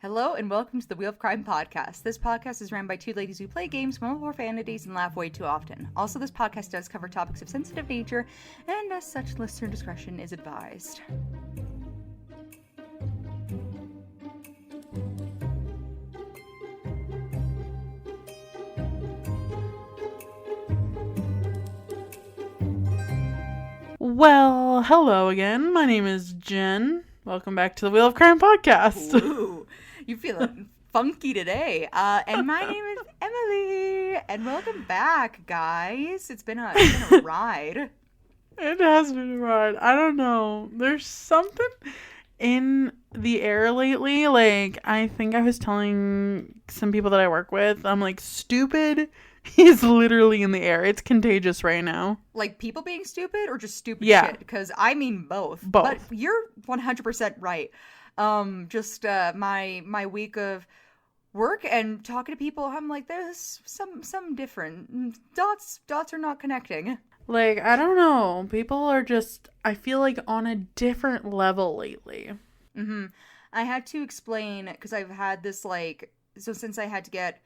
Hello and welcome to the Wheel of Crime podcast. This podcast is ran by two ladies who play games, mumble profanities, and laugh way too often. Also, this podcast does cover topics of sensitive nature, and as such, listener discretion is advised. Well, hello again. My name is Jen. Welcome back to the Wheel of Crime podcast. Ooh, you feeling funky today. And my name is Emily. And welcome back, guys. It's been a ride. It has been a ride. I don't know. There's something in the air lately. Like, I think I was telling some people that I work with, I'm like, stupid is literally in the air. It's contagious right now. Like people being stupid or just stupid Yeah. shit? Because I mean both. Both. But you're 100% right. My week of work and talking to people, I'm like, there's some different dots are not connecting. Like, I don't know. People are just, I feel like, on a different level lately. I had to explain because I've had this since I had to get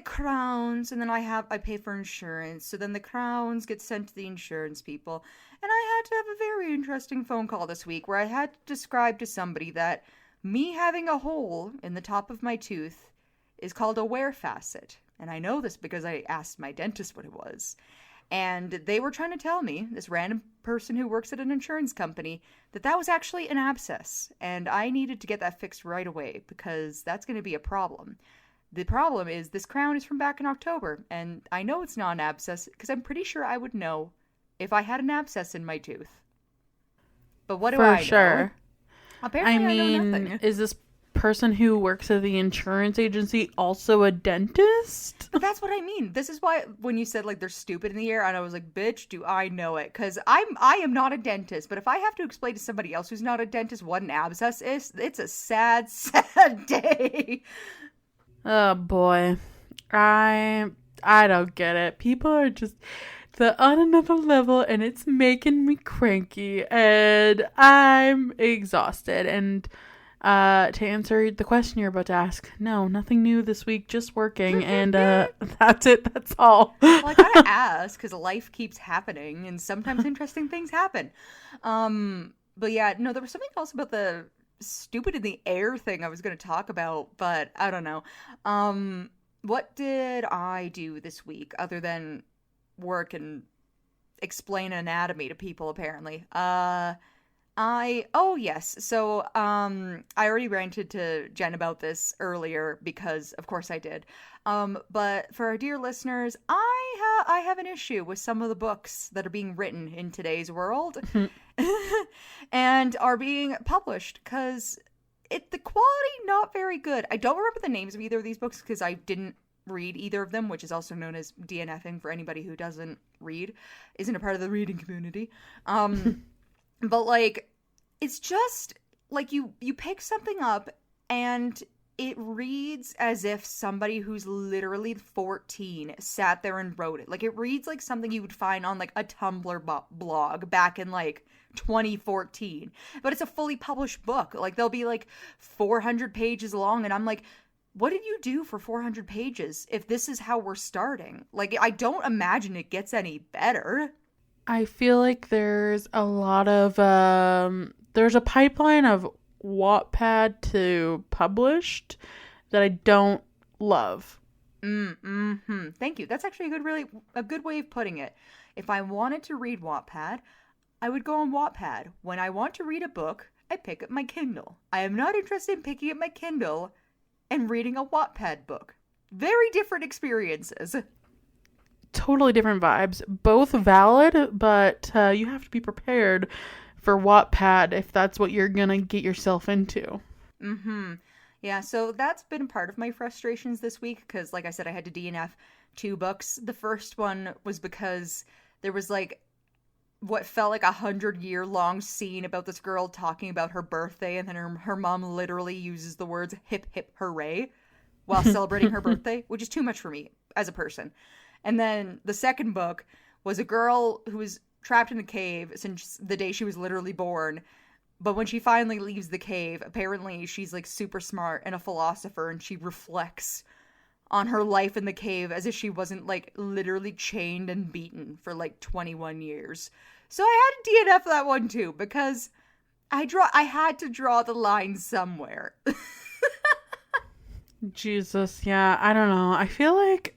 crowns, and then I pay for insurance, so then the crowns get sent to the insurance people, and I had to have a very interesting phone call this week where I had to describe to somebody that me having a hole in the top of my tooth is called a wear facet, and I know this because I asked my dentist what it was, and they were trying to tell me, this random person who works at an insurance company, that was actually an abscess, and I needed to get that fixed right away because that's going to be a problem. The problem is this crown is from back in October, and I know it's not an abscess because I'm pretty sure I would know if I had an abscess in my tooth. But what do I know? For sure. Apparently I know nothing. Is this person who works at the insurance agency also a dentist? But that's what I mean. This is why when you said like they're stupid in the air, and I was like, bitch, do I know it? Because I am not a dentist, but if I have to explain to somebody else who's not a dentist what an abscess is, it's a sad, sad day. Oh boy. I don't get it. People are just, they're on another level and it's making me cranky and I'm exhausted. And to answer the question you're about to ask, no, nothing new this week, just working, and that's it. That's all. Well, I gotta ask because life keeps happening and sometimes interesting things happen. But yeah, no, there was something else about the stupid in the air thing I was going to talk about, but I don't know. What did I do this week other than work and explain anatomy to people, apparently? Yes. So, I already ranted to Jen about this earlier because, of course, I did. But for our dear listeners, I have an issue with some of the books that are being written in today's world and are being published because the quality not very good. I don't remember the names of either of these books because I didn't read either of them, which is also known as DNFing for anybody who doesn't read, isn't a part of the reading community. But like, it's just like you pick something up and it reads as if somebody who's literally 14 sat there and wrote it. Like, it reads like something you would find on like a Tumblr blog back in like 2014. But it's a fully published book. Like, they'll be like 400 pages long, and I'm like, what did you do for 400 pages if this is how we're starting? Like, I don't imagine it gets any better. I feel like there's a lot of, there's a pipeline of Wattpad to published that I don't love. Thank you. That's actually a good way of putting it. If I wanted to read Wattpad, I would go on Wattpad. When I want to read a book, I pick up my Kindle. I am not interested in picking up my Kindle and reading a Wattpad book. Very different experiences. Totally different vibes. Both valid, but you have to be prepared for Wattpad if that's what you're gonna get yourself into. Yeah, so that's been part of my frustrations this week because, like I said, I had to DNF 2 books. The first one was because there was like what felt like 100-year-long scene about this girl talking about her birthday, and then her mom literally uses the words hip hip hooray while celebrating her birthday, which is too much for me as a person. And then the second book was a girl who was trapped in a cave since the day she was literally born, But when she finally leaves the cave, apparently she's like super smart and a philosopher, and she reflects on her life in the cave as if she wasn't like literally chained and beaten for like 21 years. So I had to DNF that one too, because I had to draw the line somewhere. Jesus, yeah, I don't know. I feel like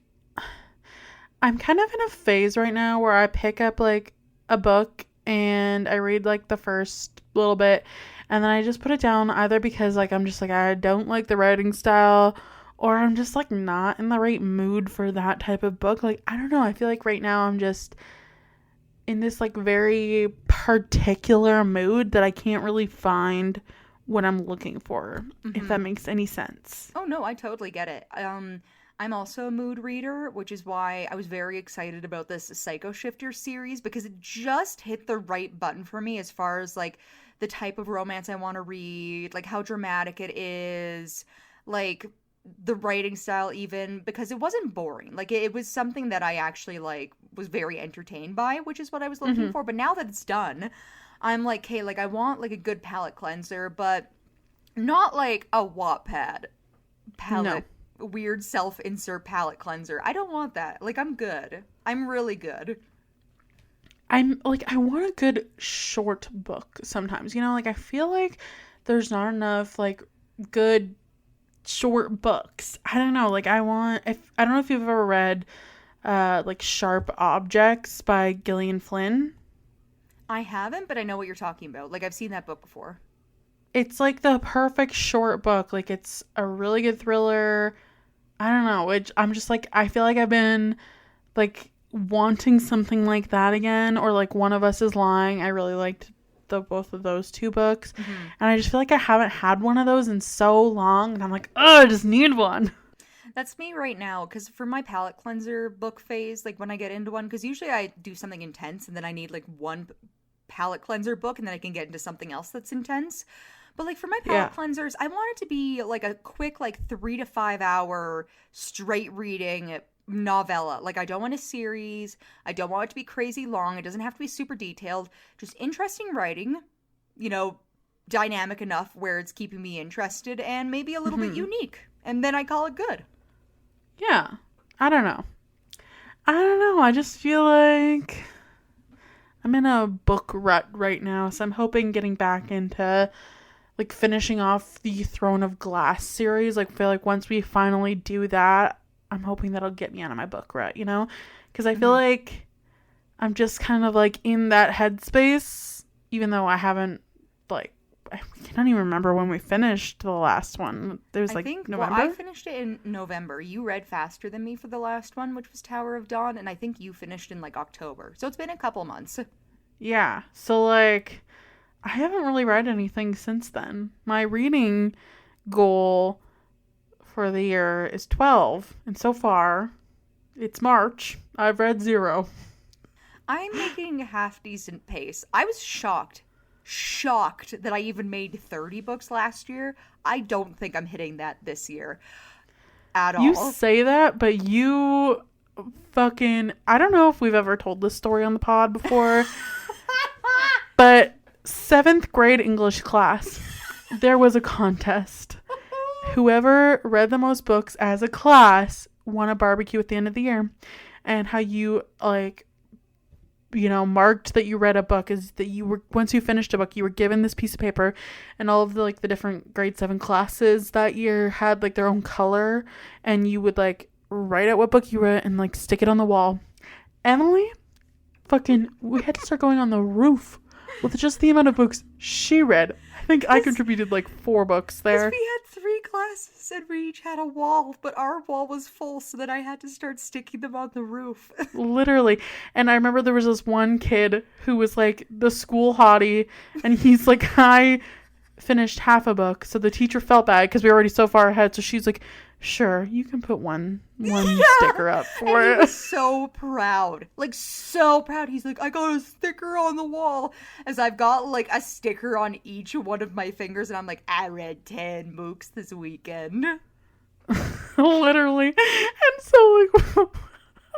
I'm kind of in a phase right now where I pick up like a book and I read like the first little bit and then I just put it down, either because like I'm just like I don't like the writing style, or I'm just like not in the right mood for that type of book. Like, I don't know. I feel like right now I'm just in this like very particular mood that I can't really find what I'm looking for, if that makes any sense. Oh no, I totally get it. I'm also a mood reader, which is why I was very excited about this Psycho Shifter series, because it just hit the right button for me as far as like the type of romance I want to read, like how dramatic it is, like the writing style even, because it wasn't boring. Like it was something that I actually like was very entertained by, which is what I was looking for. But now that it's done, I'm like, hey, like I want like a good palette cleanser, but not like a Wattpad palette, weird self-insert palette cleanser. I don't want that. Like, I'm good. I'm really good. I'm like, I want a good short book sometimes, you know, like I feel like there's not enough like good short books. I don't know, like I don't know if you've ever read like Sharp Objects by Gillian Flynn. I haven't, but I know what you're talking about. Like, I've seen that book before. It's like the perfect short book. Like, it's a really good thriller. I don't know, which I'm just like, I feel like I've been like wanting something like that again, or like One of Us is Lying. I really liked both of those two books, and I just feel like I haven't had one of those in so long, and I'm like, oh, I just need one. That's me right now, because for my palette cleanser book phase, like when I get into one, because usually I do something intense and then I need like one palette cleanser book and then I can get into something else that's intense. But like for my palette cleansers, I want it to be like a quick like 3 to 5 hour straight reading novella. Like, I don't want a series. I don't want it to be crazy long. It doesn't have to be super detailed. Just interesting writing, you know, dynamic enough where it's keeping me interested, and maybe a little bit unique. And then I call it good. Yeah. I don't know. I just feel like I'm in a book rut right now, so I'm hoping getting back into like finishing off the Throne of Glass series. Like, I feel like once we finally do that, I'm hoping that'll get me out of my book rut, you know? Because I feel like I'm just kind of like in that headspace, even though I haven't, like, I can't even remember when we finished the last one. There was like November? Well, I finished it in November. You read faster than me for the last one, which was Tower of Dawn, and I think you finished in like October. So it's been a couple months. Yeah. So like, I haven't really read anything since then. My reading goal for the year is 12, and so far it's March. I've read 0. I'm making a half decent pace. I was shocked that I even made 30 books last year. I don't think I'm hitting that this year at all. You say that, but you fucking, I don't know if we've ever told this story on the pod before, but 7th grade English class, there was a contest. Whoever read the most books as a class won a barbecue at the end of the year. And how you, like, you know, marked that you read a book is that you were, once you finished a book, you were given this piece of paper, and all of the, like, the different grade 7 classes that year had, like, their own color, and you would, like, write out what book you read and, like, stick it on the wall. Emily, we had to start going on the roof with just the amount of books she read. I think I contributed like 4 books there. We had 3 classes and we each had a wall, but our wall was full, so then I had to start sticking them on the roof. Literally. And I remember there was this one kid who was like the school hottie, and he's like, I finished half a book, so the teacher felt bad because we were already so far ahead, so she's like, sure, you can put one sticker up for and it. He was so proud. Like, so proud. He's like, I got a sticker on the wall. As I've got, like, a sticker on each one of my fingers, and I'm like, I read 10 books this weekend. Literally. And so,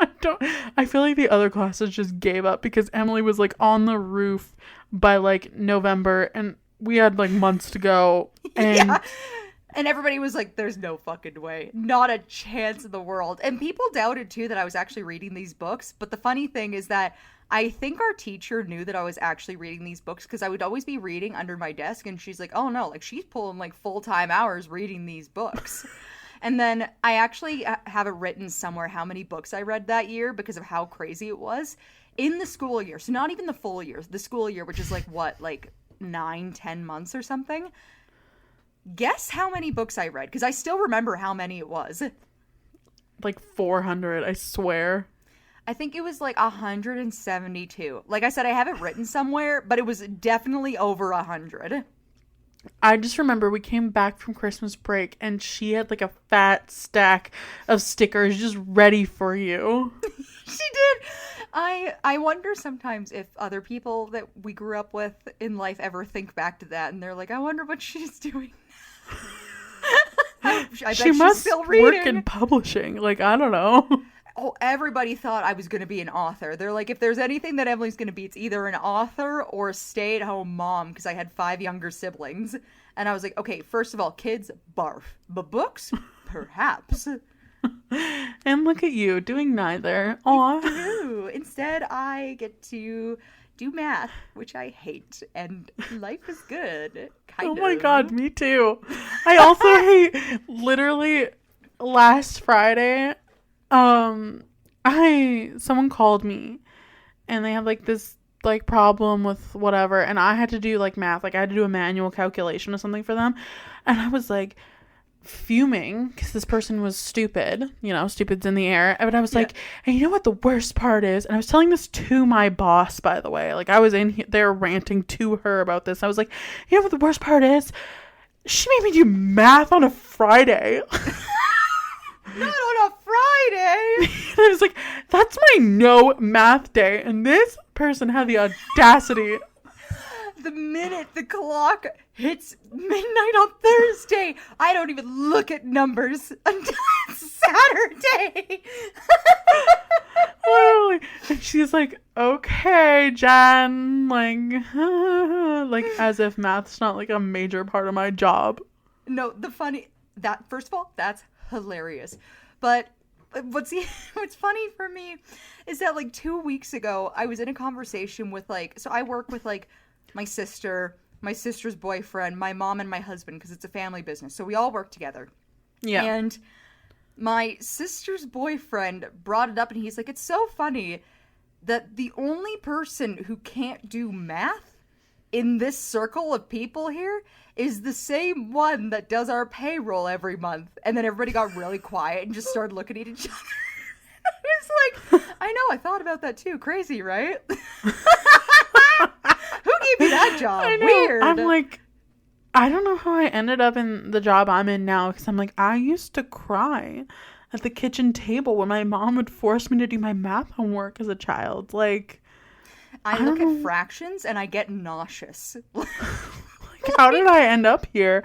like, I feel like the other classes just gave up because Emily was, like, on the roof by, like, November, and we had like months to go. And Yeah. And everybody was like, there's no fucking way. Not a chance in the world. And people doubted, too, that I was actually reading these books. But the funny thing is that I think our teacher knew that I was actually reading these books because I would always be reading under my desk. And she's like, oh, no, like, she's pulling, like, full-time hours reading these books. And then I actually have it written somewhere how many books I read that year because of how crazy it was. In the school year, so not even the full year, the school year, which is, like, what, like 9-10 months or something. Guess how many books I read, because I still remember how many it was. like 400, I swear. I think it was like 172. Like I said, I have it written somewhere, but it was definitely over 100. I just remember we came back from Christmas break and she had like a fat stack of stickers just ready for you. She did. I wonder sometimes if other people that we grew up with in life ever think back to that and they're like, I wonder what she's doing. I bet She she's must still reading. work in publishing. Like, I don't know. Oh, everybody thought I was going to be an author. They're like, if there's anything that Emily's going to be, it's either an author or a stay-at-home mom, because I had 5 younger siblings. And I was like, okay, first of all, kids, barf. But books? Perhaps. And look at you, doing neither. Aw. True. Instead, I get to do math, which I hate, and life is good. Kind Oh of. my god, me too. I also hate, literally, last Friday, someone called me, and they had, like, this, like, problem with whatever, and I had to do, like, math. Like, I had to do a manual calculation or something for them, and I was, like, fuming because this person was stupid. You know, stupid's in the air. But I was like, and you know what the worst part is? And I was telling this to my boss, by the way. Like, I was in there ranting to her about this. I was like, you know what the worst part is? She made me do math on a Friday. Not on a Friday! And I was like, that's my no math day. And this person had the audacity. The minute the clock hits midnight on Thursday, I don't even look at numbers until it's Saturday. Literally. And she's like, okay, Jen. Like, as if math's not, like, a major part of my job. No, first of all, that's hilarious. But what's funny for me is that, like, 2 weeks ago, I was in a conversation with, like, so I work with, like, my sister, my sister's boyfriend, my mom, and my husband, because it's a family business. So we all work together. Yeah. And my sister's boyfriend brought it up, and he's like, it's so funny that the only person who can't do math in this circle of people here is the same one that does our payroll every month. And then everybody got really quiet and just started looking at each other. I was like, I know, I thought about that too. Crazy, right? Who gave me that job? I know. Weird. I'm like, I don't know how I ended up in the job I'm in now, because I'm like, I used to cry at the kitchen table when my mom would force me to do my math homework as a child. Like, I look at fractions and I get nauseous. like, how did I end up here?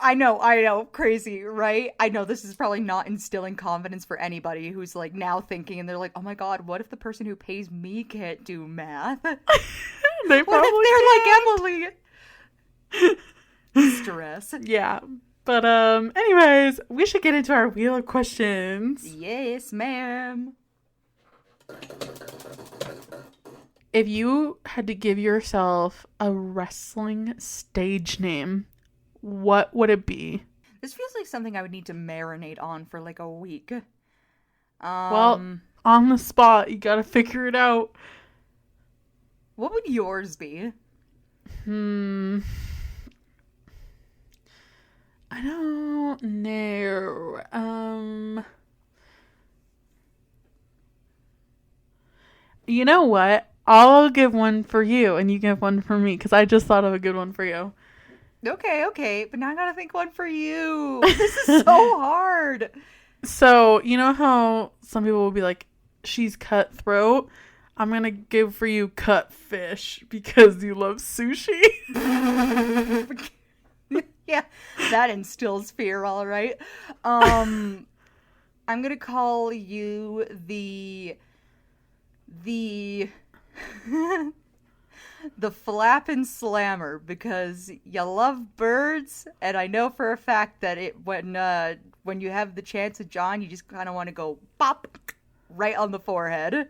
I know, crazy, right? I know this is probably not instilling confidence for anybody who's, like, now thinking, and they're like, oh my god, what if the person who pays me can't do math? They What probably if they're like Emily? Stress. Yeah. But anyways, we should get into our wheel of questions. Yes, ma'am. If you had to give yourself a wrestling stage name, what would it be? This feels like something I would need to marinate on for like a week. Well, on the spot, you gotta figure it out. What would yours be? I don't know. You know what? I'll give one for you and you give one for me, because I just thought of a good one for you. Okay, but now I gotta think one for you. This is so hard. So, you know how some people will be like, she's cutthroat? I'm gonna give for you cutfish because you love sushi. Yeah, that instills fear, all right. I'm gonna call you the the flappin' slammer, because you love birds, and I know for a fact that when you have the chance with John, you just kind of want to go pop right on the forehead.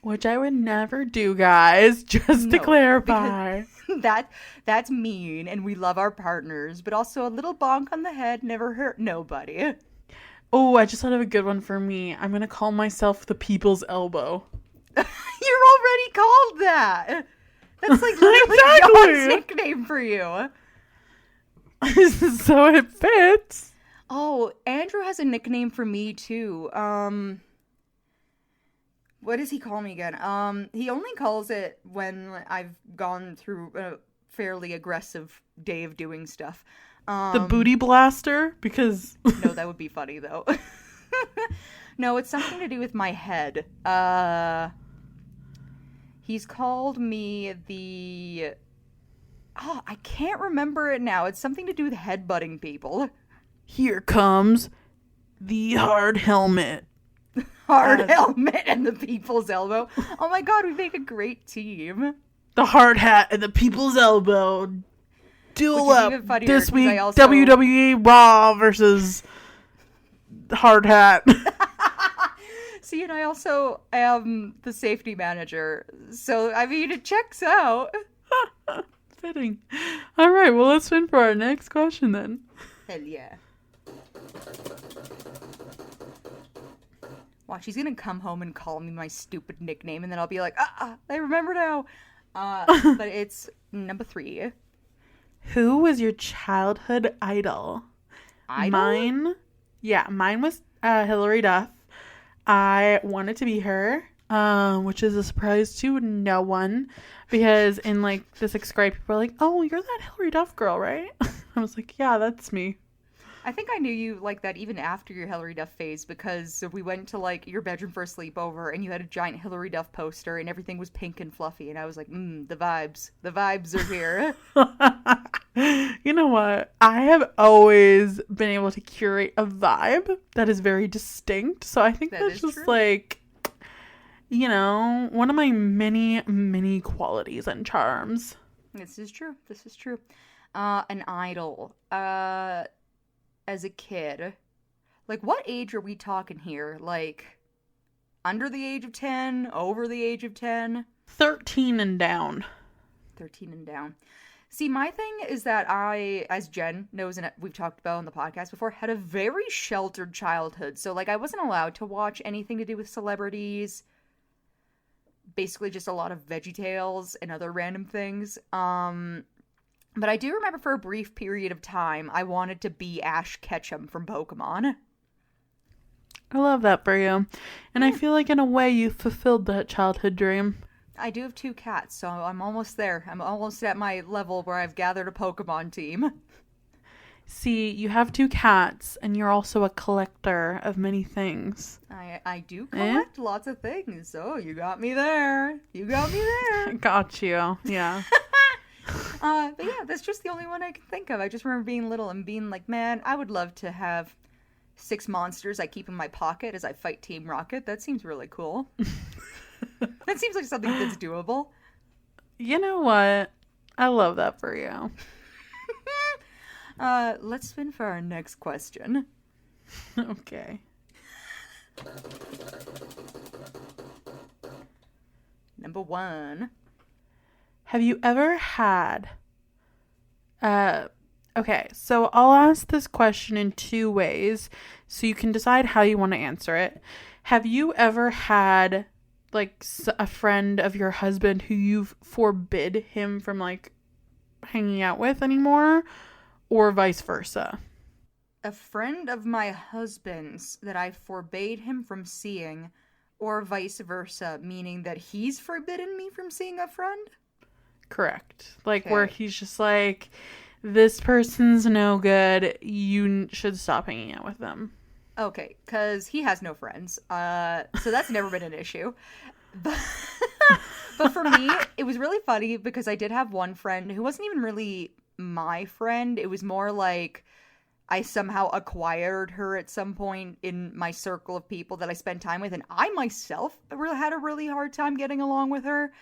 Which I would never do, guys, just to No, clarify. that's mean, and we love our partners, but also a little bonk on the head never hurt nobody. Oh, I just thought of a good one for me. I'm going to call myself the people's elbow. You're already called that. That's like literally Exactly. John's nickname for you. So it fits. Oh, Andrew has a nickname for me too. What does he call me again? He only calls it when I've gone through a fairly aggressive day of doing stuff. The booty blaster, because No, that would be funny though. No, it's something to do with my head. He's called me the... Oh, I can't remember it now. It's something to do with headbutting people. here comes the hard helmet. Hard helmet and the people's elbow. Oh my god, we make a great team. The hard hat and the people's elbow. Duel Which is up even funnier, this 'cause week. I also- WWE Raw versus hard hat. See, and I also am the safety manager. So, I mean, it checks out. Fitting. All right, well, let's spin for our next question then. Hell yeah. Watch, he's gonna come home and call me my stupid nickname, and then I'll be like, I remember now. But it's number 3. Who was your childhood idol? Idol? Mine was Hillary Duff. I wanted to be her, which is a surprise to no one, because in like the 6th grade, people were like, "Oh, you're that Hillary Duff girl, right?" I was like, "Yeah, that's me." I think I knew you like that even after your Hillary Duff phase, because we went to like your bedroom for a sleepover and you had a giant Hillary Duff poster and everything was pink and fluffy, and I was like, the vibes. The vibes are here. You know what? I have always been able to curate a vibe that is very distinct. So I think That that's is just true. like, one of my many, many qualities and charms. This is true. This is true. An idol. As a kid, like what age are we talking here? Like under the age of 10, over the age of 10? 13 and down. 13 and down. See, my thing is that I, as Jen knows and we've talked about on the podcast before, had a very sheltered childhood. So, like, I wasn't allowed to watch anything to do with celebrities. Basically just a lot of VeggieTales and other random things. But I do remember for a brief period of time, I wanted to be Ash Ketchum from Pokemon. I love that for you. And I feel like in a way you fulfilled that childhood dream. I do have 2 cats, so I'm almost there. I'm almost at my level where I've gathered a Pokemon team. See, you have 2 cats, and you're also a collector of many things. I do collect lots of things, so you got me there. You got me there. Got you. Yeah. But yeah, that's just the only one I can think of. I just remember being little and being like, man, I would love to have 6 monsters I keep in my pocket as I fight Team Rocket. That seems really cool. That seems like something that's doable. You know what? I love that for you. Let's spin for our next question. Okay. Number 1. Have you ever had... Okay, so I'll ask this question in 2 ways, so you can decide how you want to answer it. Have you ever had, like, a friend of your husband who you've forbid him from, like, hanging out with anymore, or vice versa? A friend of my husband's that I forbade him from seeing, or vice versa, meaning that he's forbidden me from seeing a friend? Correct. Like, Okay. where he's just like, this person's no good, you should stop hanging out with them. Okay, because he has no friends. So that's never been an issue. But, but for me, it was really funny because I did have one friend who wasn't even really my friend. It was more like I somehow acquired her at some point in my circle of people that I spent time with. And I myself really had a really hard time getting along with her.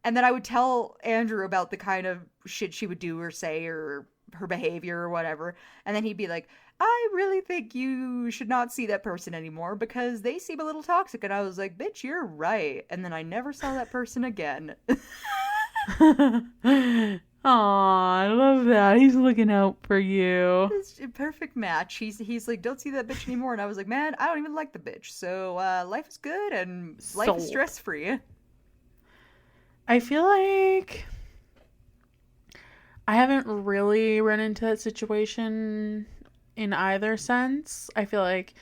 And then I would tell Andrew about the kind of shit she would do or say or her behavior or whatever. And then he'd be like, I really think you should not see that person anymore because they seem a little toxic. And I was like, bitch, you're right. And then I never saw that person again. Aw, I love that. He's looking out for you. It's a perfect match. He's like, don't see that bitch anymore. And I was like, man, I don't even like the bitch. So life is good and life is stress-free. I feel like I haven't really run into that situation in either sense. I feel like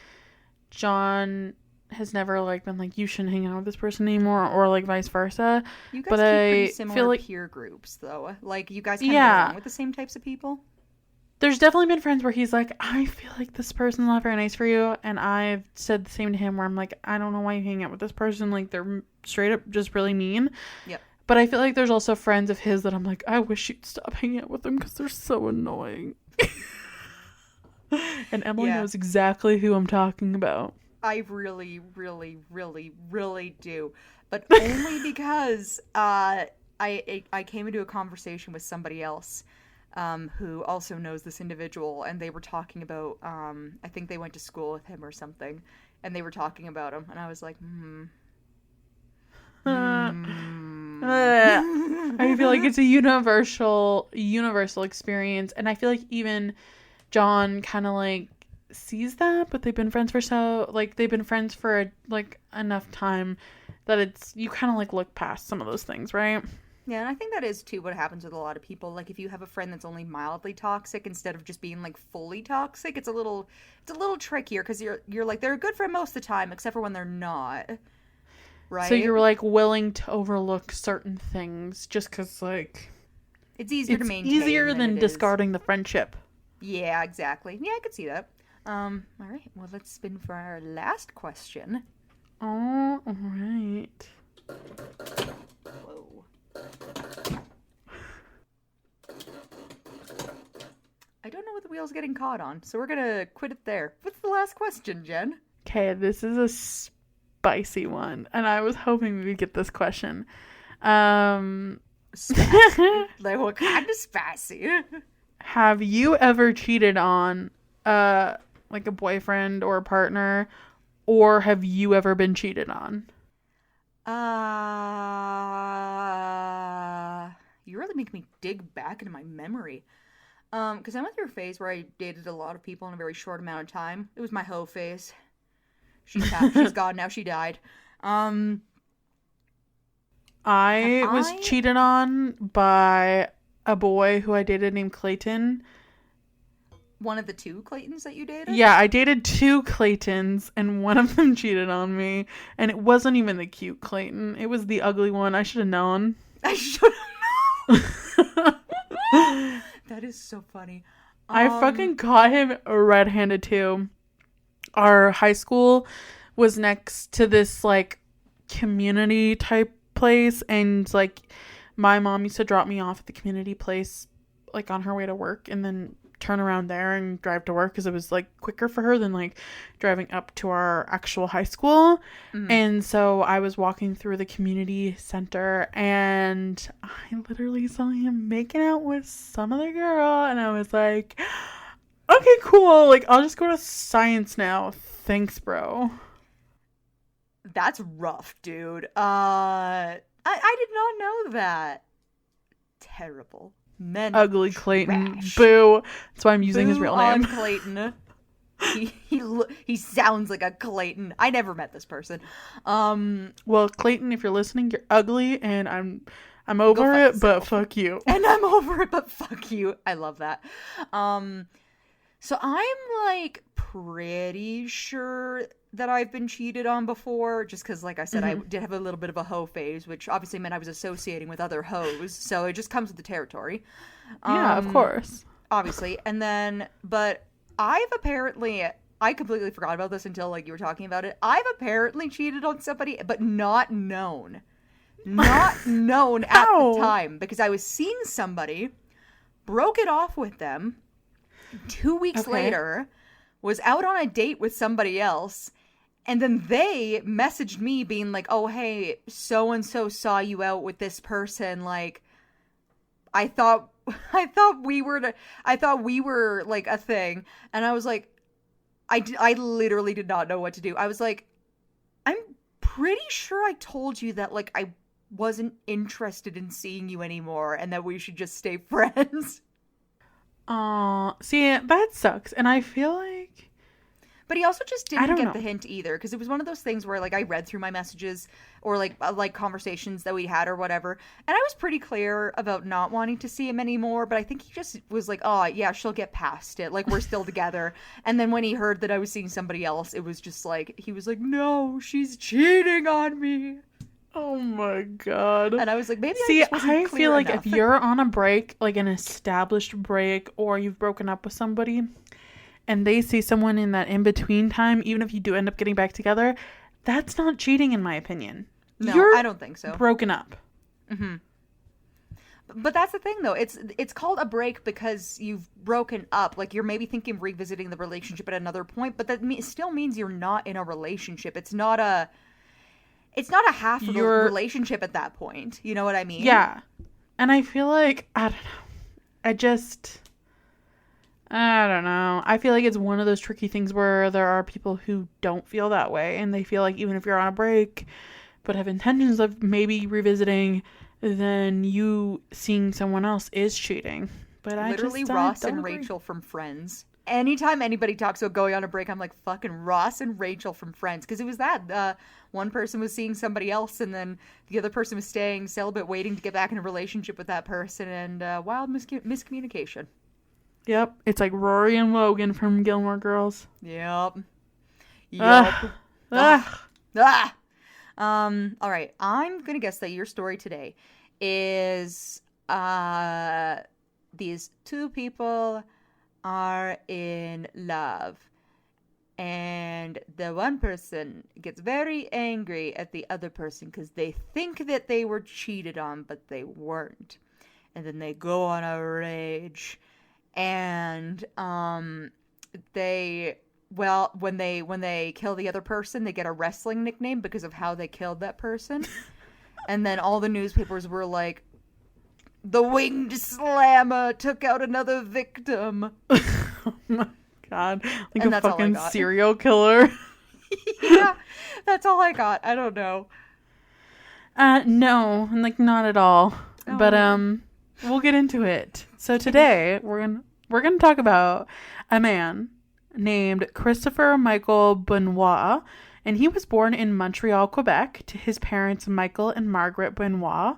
John has never like been like, you shouldn't hang out with this person anymore, or like vice versa. You guys but keep pretty I similar feel like peer groups though. Like you guys kind of get along with the same types of people. There's definitely been friends where he's like, I feel like this person's not very nice for you, and I've said the same to him where I'm like, I don't know why you hang out with this person, like they're straight up just really mean. Yep. But I feel like there's also friends of his that I'm like, I wish you'd stop hanging out with them because they're so annoying. And Emily knows exactly who I'm talking about. I really, really, really, really do. But only because I came into a conversation with somebody else who also knows this individual, and they were talking about, I think they went to school with him or something, and they were talking about him, and I was like, I feel like it's a universal experience, and I feel like even John kind of like sees that, but they've been friends for like enough time that it's, you kind of like look past some of those things, right? Yeah, and I think that is too what happens with a lot of people. Like if you have a friend that's only mildly toxic instead of just being like fully toxic, it's a little trickier because you're like, they're a good friend most of the time except for when they're not. Right? So you're like willing to overlook certain things just because like it's easier to maintain. Easier than discarding the friendship. Yeah, exactly. Yeah, I could see that. All right. Well, let's spin for our last question. Oh, all right. Whoa. I don't know what the wheel's getting caught on, so we're gonna quit it there. What's the last question, Jen? Okay, this is a spicy one, and I was hoping we would get this question. Spicy? Like what kind of spicy? Have you ever cheated on like a boyfriend or a partner, or have you ever been cheated on? You really make me dig back into my memory. Because I went through a phase where I dated a lot of people in a very short amount of time. It was my hoe phase. She's gone now. She died. I was cheated on by a boy who I dated named Clayton. One of the two Claytons that you dated? Yeah, I dated two Claytons, and one of them cheated on me. And it wasn't even the cute Clayton. It was the ugly one. I should have known. I should have known. That is so funny. I fucking caught him red-handed too. Our high school was next to this like community type place, and like my mom used to drop me off at the community place like on her way to work and then turn around there and drive to work because it was like quicker for her than like driving up to our actual high school. And so I was walking through the community center and I literally saw him making out with some other girl, and I was like, okay, cool, like I'll just go to science now, thanks bro. That's rough, dude. I did not know that. Terrible. Men ugly Clayton. Trash. Boo. That's why I'm using his real on name. Clayton. He sounds like a Clayton. I never met this person. Well, Clayton, if you're listening, you're ugly, and I'm over it, but fuck you. And I'm over it, but fuck you. I love that. So I'm like pretty sure that I've been cheated on before, just because, like I said, I did have a little bit of a hoe phase, which obviously meant I was associating with other hoes, so it just comes with the territory. Yeah, of course. Obviously. And then, but I completely forgot about this until, like, you were talking about it. I've apparently cheated on somebody, but not known. Not known at the time, because I was seeing somebody, broke it off with them, 2 weeks later, was out on a date with somebody else, And then they messaged me being like, "Oh, hey, so and so saw you out with this person. Like, I thought I thought we were like a thing." And I was like, I literally did not know what to do. I was like, "I'm pretty sure I told you that like I wasn't interested in seeing you anymore and that we should just stay friends." See, that sucks. And I feel like But he also just I didn't don't get know. the hint either, because it was one of those things where like I read through my messages or like conversations that we had or whatever, and I was pretty clear about not wanting to see him anymore. But I think he just was like, "Oh yeah, she'll get past it. Like we're still together." And then when he heard that I was seeing somebody else, it was just like he was like, "No, she's cheating on me." Oh my god. And I was like, maybe I See, just wasn't I clear feel like enough. if you're on a break, like an established break, or you've broken up with somebody, and they see someone in that in-between time, even if you do end up getting back together, that's not cheating in my opinion. No, You're I don't think so. broken up. But that's the thing, though. It's called a break because you've broken up. Like you're maybe thinking of revisiting the relationship at another point, but that still means you're not in a relationship. It's not a half of a relationship at that point. You know what I mean? Yeah. And I feel like, I don't know. I don't know. I feel like it's one of those tricky things where there are people who don't feel that way, and they feel like even if you're on a break but have intentions of maybe revisiting, then you seeing someone else is cheating. But I Literally just Ross don't and agree. Rachel from Friends. Anytime anybody talks about going on a break, I'm like, fucking Ross and Rachel from Friends. Because it was that. One person was seeing somebody else, and then the other person was staying celibate, waiting to get back in a relationship with that person, and wild miscommunication. Yep. It's like Rory and Logan from Gilmore Girls. Yep. Ugh. Ugh. Ah! All right. I'm gonna guess that your story today is these two people are in love, and the one person gets very angry at the other person because they think that they were cheated on, but they weren't, and then they go on a rage, and they when they kill the other person, they get a wrestling nickname because of how they killed that person. And then all the newspapers were like, "The winged slammer took out another victim." Oh my god. Like And a that's all I fucking got. serial killer. Yeah, that's all I got. I don't know. No, like not at all. Oh. But we'll get into it. So today we're gonna talk about a man named Christopher Michael Benoit, and he was born in Montreal, Quebec, to his parents Michael and Margaret Benoit.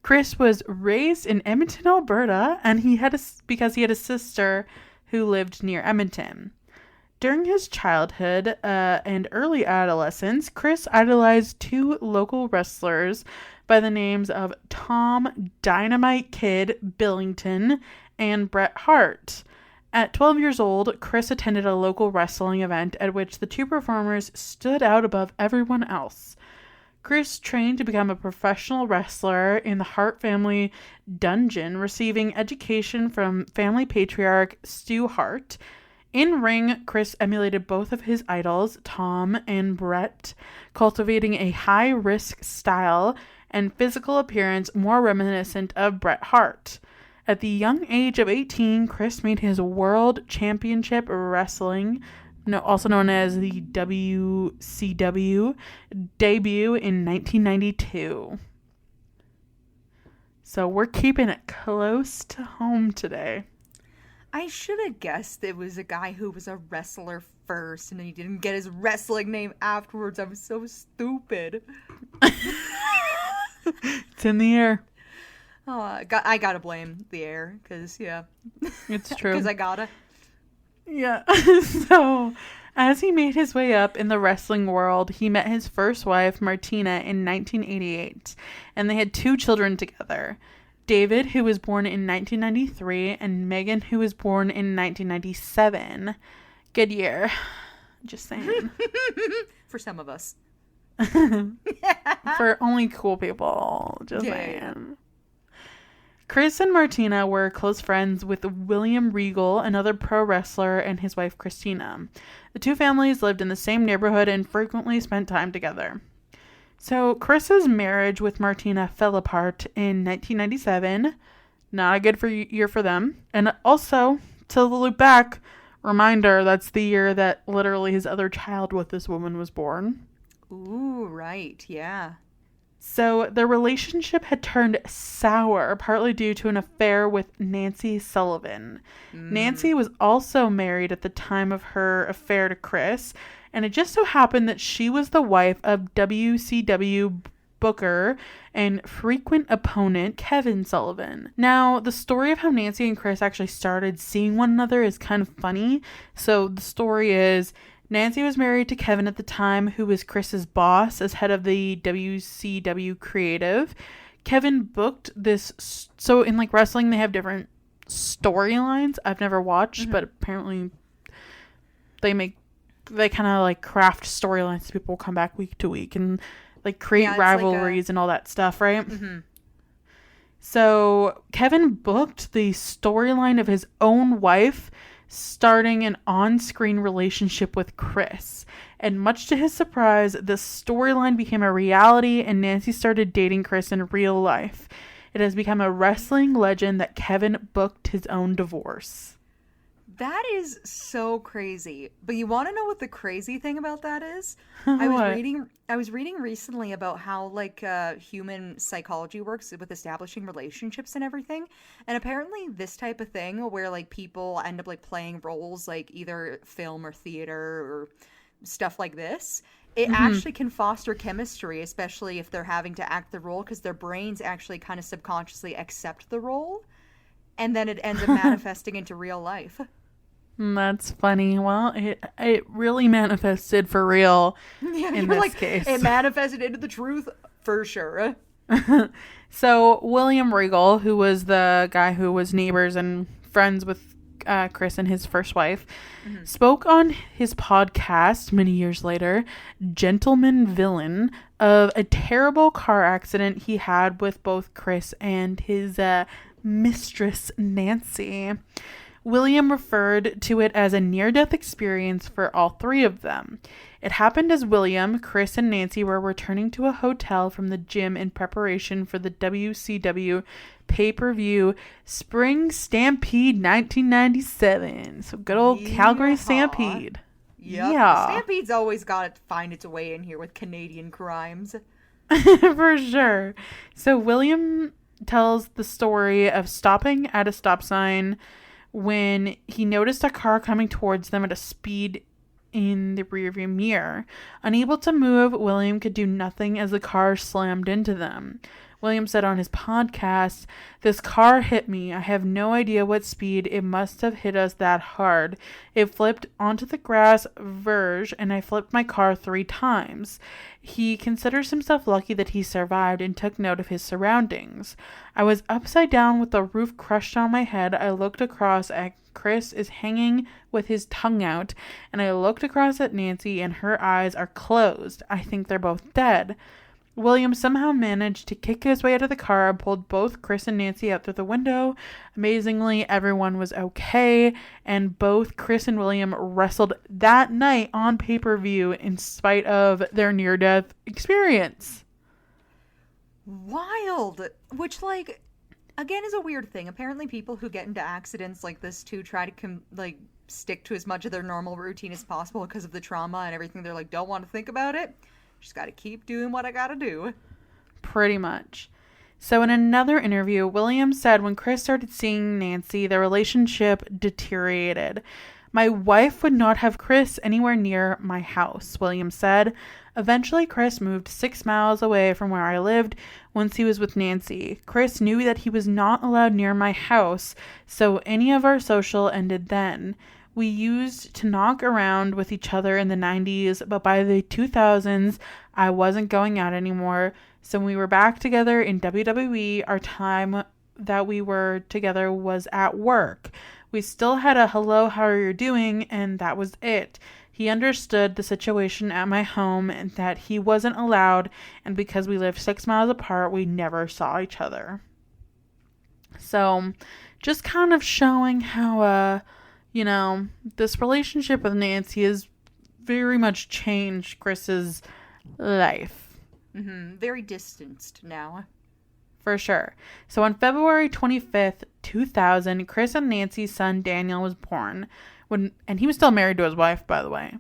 Chris was raised in Edmonton, Alberta, and because he had a sister who lived near Edmonton. During his childhood and early adolescence, Chris idolized two local wrestlers by the names of Tom Dynamite Kid Billington and Bret Hart. At 12 years old, Chris attended a local wrestling event at which the two performers stood out above everyone else. Chris trained to become a professional wrestler in the Hart family dungeon, receiving education from family patriarch Stu Hart. In ring, Chris emulated both of his idols, Tom and Bret, cultivating a high-risk style and physical appearance more reminiscent of Bret Hart. At the young age of 18, Chris made his World Championship Wrestling, also known as the WCW, debut in 1992. So we're keeping it close to home today. I should have guessed it was a guy who was a wrestler first, and then he didn't get his wrestling name afterwards. I'm so stupid. It's in the air. Oh, I gotta blame the air, because, yeah. It's true. Because I gotta. Yeah. So, as he made his way up in the wrestling world, he met his first wife, Martina, in 1988, and they had two children together. David, who was born in 1993, and Megan, who was born in 1997. Good year. Just saying. For some of us. For only cool people. Just Yeah. saying. Chris and Martina were close friends with William Regal, another pro wrestler, and his wife Christina. The two families lived in the same neighborhood and frequently spent time together. So Chris's marriage with Martina fell apart in 1997. Not a good year for them. And also, to loop back, reminder, that's the year that literally his other child with this woman was born. Ooh, right, yeah. So their relationship had turned sour, partly due to an affair with Nancy Sullivan. Nancy was also married at the time of her affair to Chris, and it just so happened that she was the wife of WCW booker and frequent opponent Kevin Sullivan. Now, the story of how Nancy and Chris actually started seeing one another is kind of funny. So the story is, Nancy was married to Kevin at the time, who was Chris's boss as head of the WCW creative. Kevin booked this. So in like wrestling, they have different storylines. I've never watched, but apparently they kind of like craft storylines so people will come back week to week and like create rivalries and all that stuff, right? So Kevin booked the storyline of his own wife starting an on-screen relationship with Chris. And much to his surprise, the storyline became a reality and Nancy started dating Chris in real life. It has become a wrestling legend that Kevin booked his own divorce. That is so crazy. But you want to know what the crazy thing about that is? What? I was reading recently about how like human psychology works with establishing relationships and everything. And apparently this type of thing where like people end up like playing roles like either film or theater or stuff like this, it actually can foster chemistry, especially if they're having to act the role, because their brains actually kind of subconsciously accept the role. And then it ends up manifesting into real life. That's funny. Well, it really manifested for real in this case. It manifested into the truth for sure. So William Regal, who was the guy who was neighbors and friends with Chris and his first wife, spoke on his podcast many years later, Gentleman Villain, of a terrible car accident he had with both Chris and his mistress Nancy. William referred to it as a near-death experience for all three of them. It happened as William, Chris, and Nancy were returning to a hotel from the gym in preparation for the WCW pay-per-view Spring Stampede 1997. So good old Calgary Stampede. Yep. Yeah. Stampede's always got to find its way in here with Canadian crimes. For sure. So William tells the story of stopping at a stop sign when he noticed a car coming towards them at a speed in the rearview mirror. Unable to move, William could do nothing as the car slammed into them. William said on his podcast, "This car hit me. I have no idea what speed. It must have hit us that hard. It flipped onto the grass verge and I flipped my car 3 times." He considers himself lucky that he survived and took note of his surroundings. "I was upside down with the roof crushed on my head. I looked across at Chris is hanging with his tongue out, and I looked across at Nancy and her eyes are closed. I think they're both dead." William somehow managed to kick his way out of the car and pulled both Chris and Nancy out through the window. Amazingly, everyone was okay, and both Chris and William wrestled that night on pay-per-view in spite of their near-death experience. Wild! Which, like, again, is a weird thing. Apparently people who get into accidents like this too try to, stick to as much of their normal routine as possible because of the trauma and everything. They're like, don't want to think about it. Just gotta keep doing what I gotta do. Pretty much. So in another interview, William said when Chris started seeing Nancy, their relationship deteriorated. "My wife would not have Chris anywhere near my house," William said. "Eventually, Chris moved 6 miles away from where I lived once he was with Nancy. Chris knew that he was not allowed near my house, so any of our social ended then. We used to knock around with each other in the 90s, but by the 2000s, I wasn't going out anymore. So when we were back together in WWE, our time that we were together was at work. We still had a hello, how are you doing? And that was it. He understood the situation at my home and that he wasn't allowed, and because we lived 6 miles apart, we never saw each other." So just kind of showing how, this relationship with Nancy has very much changed Chris's life. Very distanced now. For sure. So on February 25th, 2000, Chris and Nancy's son Daniel was born. And he was still married to his wife, by the way.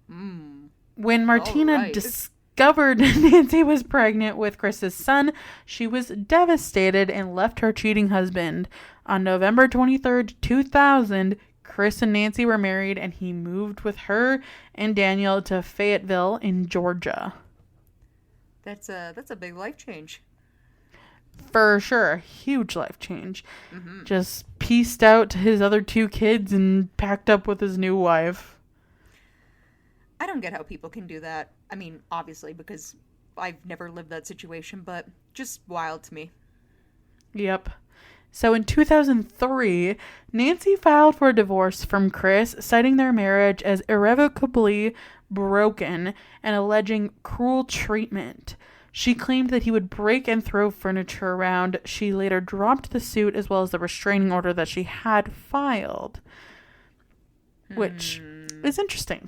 When Martina discovered Nancy was pregnant with Chris's son, she was devastated and left her cheating husband. On November 23rd, 2000, Chris and Nancy were married, and he moved with her and Daniel to Fayetteville in Georgia. That's a big life change. For sure. Huge life change. Just pieced out to his other 2 kids and packed up with his new wife. I don't get how people can do that. I mean, obviously, because I've never lived that situation, but just wild to me. Yep. So in 2003, Nancy filed for a divorce from Chris, citing their marriage as irrevocably broken and alleging cruel treatment. She claimed that he would break and throw furniture around. She later dropped the suit as well as the restraining order that she had filed, which is interesting.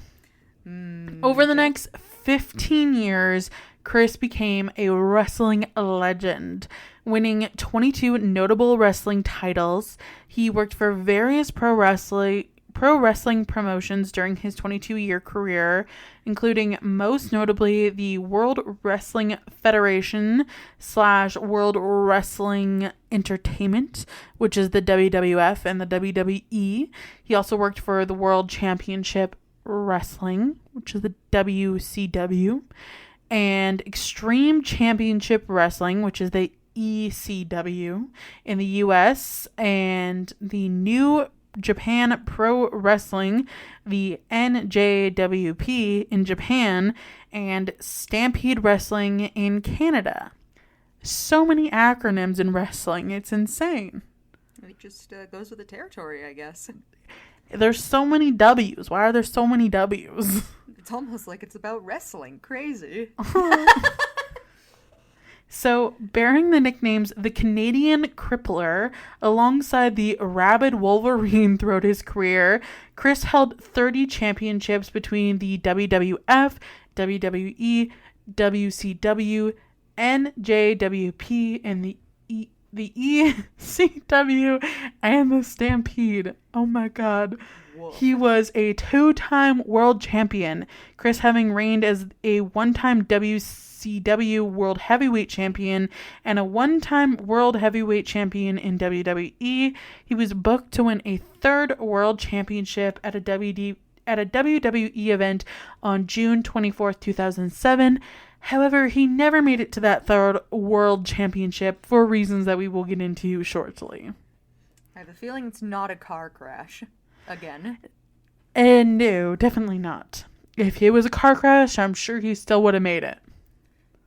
Over the next 15 years, Chris became a wrestling legend, winning 22 notable wrestling titles. He worked for various pro wrestling promotions during his 22-year career, including most notably the World Wrestling Federation / World Wrestling Entertainment, which is the WWF and the WWE. He also worked for the World Championship Wrestling, which is the WCW, and Extreme Championship Wrestling, which is the ECW in the US, and the New Japan Pro Wrestling, the NJWP in Japan, and Stampede Wrestling in Canada. So many acronyms in wrestling. It's insane. It just goes with the territory, I guess. There's so many W's. Why are there so many W's? It's almost like it's about wrestling. Crazy. So, bearing the nicknames the Canadian Crippler alongside the Rabid Wolverine throughout his career, Chris held 30 championships between the WWF, WWE, WCW, NJWP, and the ECW and the Stampede. Oh my god. Whoa. He was a 2-time world champion, Chris having reigned as a 1-time WCW World Heavyweight Champion and a 1-time World Heavyweight Champion in WWE. He was booked to win a 3rd World Championship at a WWE event on June 24th, 2007. However, he never made it to that 3rd World Championship for reasons that we will get into shortly. I have a feeling it's not a car crash. Again. And no, definitely not. If it was a car crash, I'm sure he still would have made it.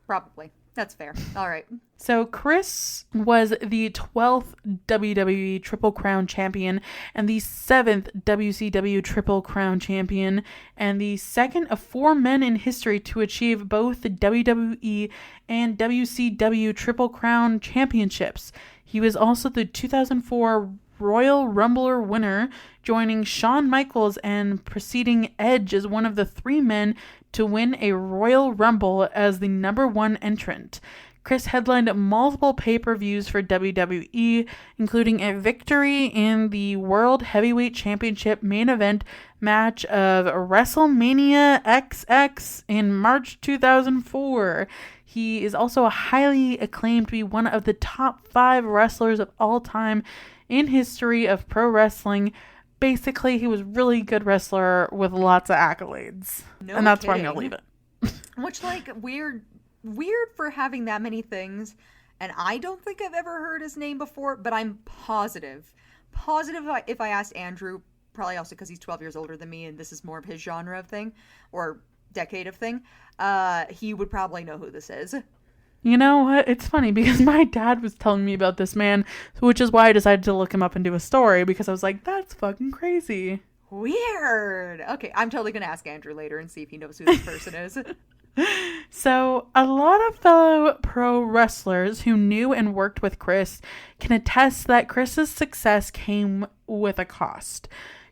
Probably. That's fair. All right. So Chris was the 12th WWE Triple Crown Champion and the 7th WCW Triple Crown Champion and the second of 4 men in history to achieve both the WWE and WCW Triple Crown Championships. He was also the 2004 Royal Rumbler winner, joining Shawn Michaels and preceding Edge as one of the 3 men to win a Royal Rumble as the number 1 entrant. Chris headlined multiple pay-per-views for WWE, including a victory in the World Heavyweight Championship main event match of WrestleMania XX in March 2004. He is also highly acclaimed to be one of the top 5 wrestlers of all time in history of pro wrestling. Basically, he was a really good wrestler with lots of accolades. And that's where I'm going to leave it. Which, weird for having that many things. And I don't think I've ever heard his name before, but I'm positive if I asked Andrew, probably also because he's 12 years older than me and this is more of his genre of thing, or decade of thing, he would probably know who this is. You know what? It's funny because my dad was telling me about this man, which is why I decided to look him up and do a story, because I was like, that's fucking crazy. Weird. Okay, I'm totally going to ask Andrew later and see if he knows who this person is. So, a lot of fellow pro wrestlers who knew and worked with Chris can attest that Chris's success came with a cost.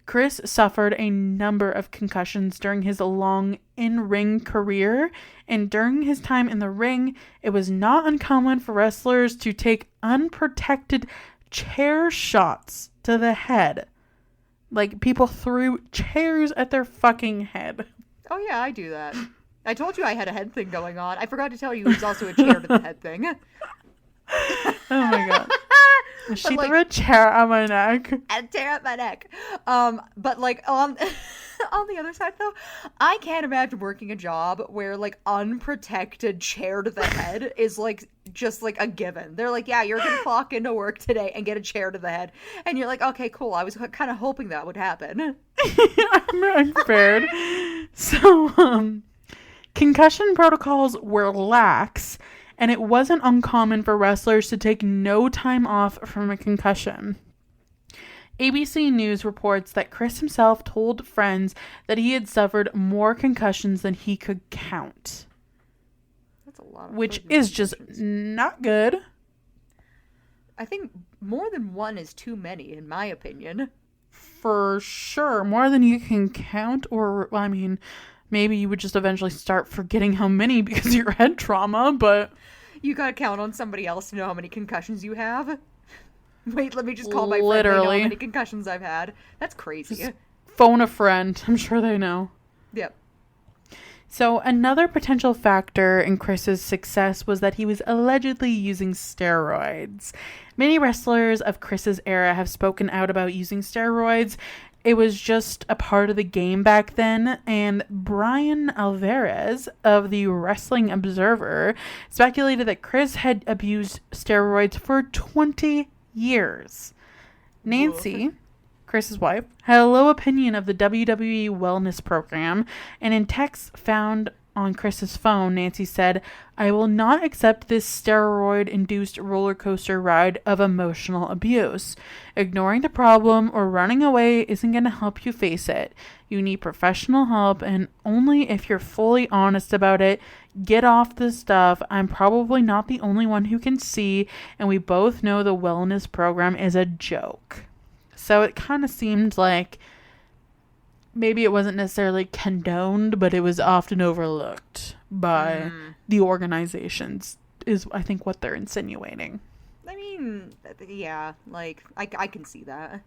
Chris suffered a number of concussions during his long in-ring career, and during his time in the ring, it was not uncommon for wrestlers to take unprotected chair shots to the head. Like, people threw chairs at their fucking head. Oh yeah, I do that. I told you I had a head thing going on. I forgot to tell you it was also a chair to the head thing. Oh my god. She threw a chair on my neck. A chair at my neck. But like on the other side though, I can't imagine working a job where like unprotected chair to the head is like just like a given. They're like, yeah, you're gonna clock into work today and get a chair to the head, and you're like, okay, cool. I was kind of hoping that would happen. I'm prepared. So, concussion protocols were lax, and it wasn't uncommon for wrestlers to take no time off from a concussion. ABC News reports that Chris himself told friends that he had suffered more concussions than he could count. That's a lot. Which is just not good. I think more than one is too many, in my opinion. For sure. More than you can count, or, I mean, maybe you would just eventually start forgetting how many because of your head trauma, but... You gotta count on somebody else to know how many concussions you have. Wait, let me just call my friend. Literally. They know how many concussions I've had. That's crazy. Just phone a friend. I'm sure they know. Yep. So another potential factor in Chris's success was that he was allegedly using steroids. Many wrestlers of Chris's era have spoken out about using steroids. It was just a part of the game back then, and Brian Alvarez of the Wrestling Observer speculated that Chris had abused steroids for 20 years. Nancy, Chris's wife, had a low opinion of the WWE wellness program, and in texts found on Chris's phone, Nancy said, "I will not accept this steroid-induced roller coaster ride of emotional abuse. Ignoring the problem or running away isn't going to help you face it. You need professional help, and only if you're fully honest about it. Get off this stuff. I'm probably not the only one who can see, and we both know the wellness program is a joke." So it kind of seemed like maybe it wasn't necessarily condoned, but it was often overlooked by the organizations, is I think what they're insinuating. I mean, yeah, like, I can see that.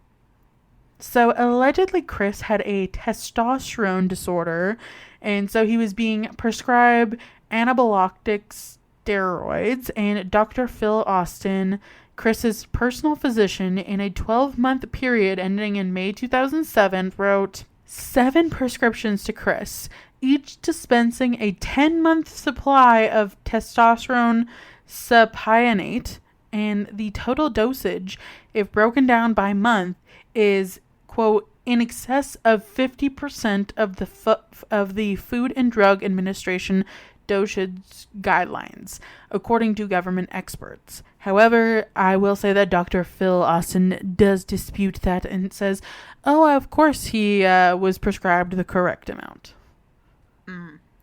So allegedly Chris had a testosterone disorder, and so he was being prescribed anabolic steroids, and Dr. Phil Austin, Chris's personal physician, in a 12-month period ending in May 2007, wrote 7 prescriptions to Chris, each dispensing a 10-month supply of testosterone sapionate, and the total dosage, if broken down by month, is, quote, in excess of 50% of the Food and Drug Administration dosage guidelines, according to government experts. However, I will say that Dr. Phil Austin does dispute that and says, oh, of course he was prescribed the correct amount.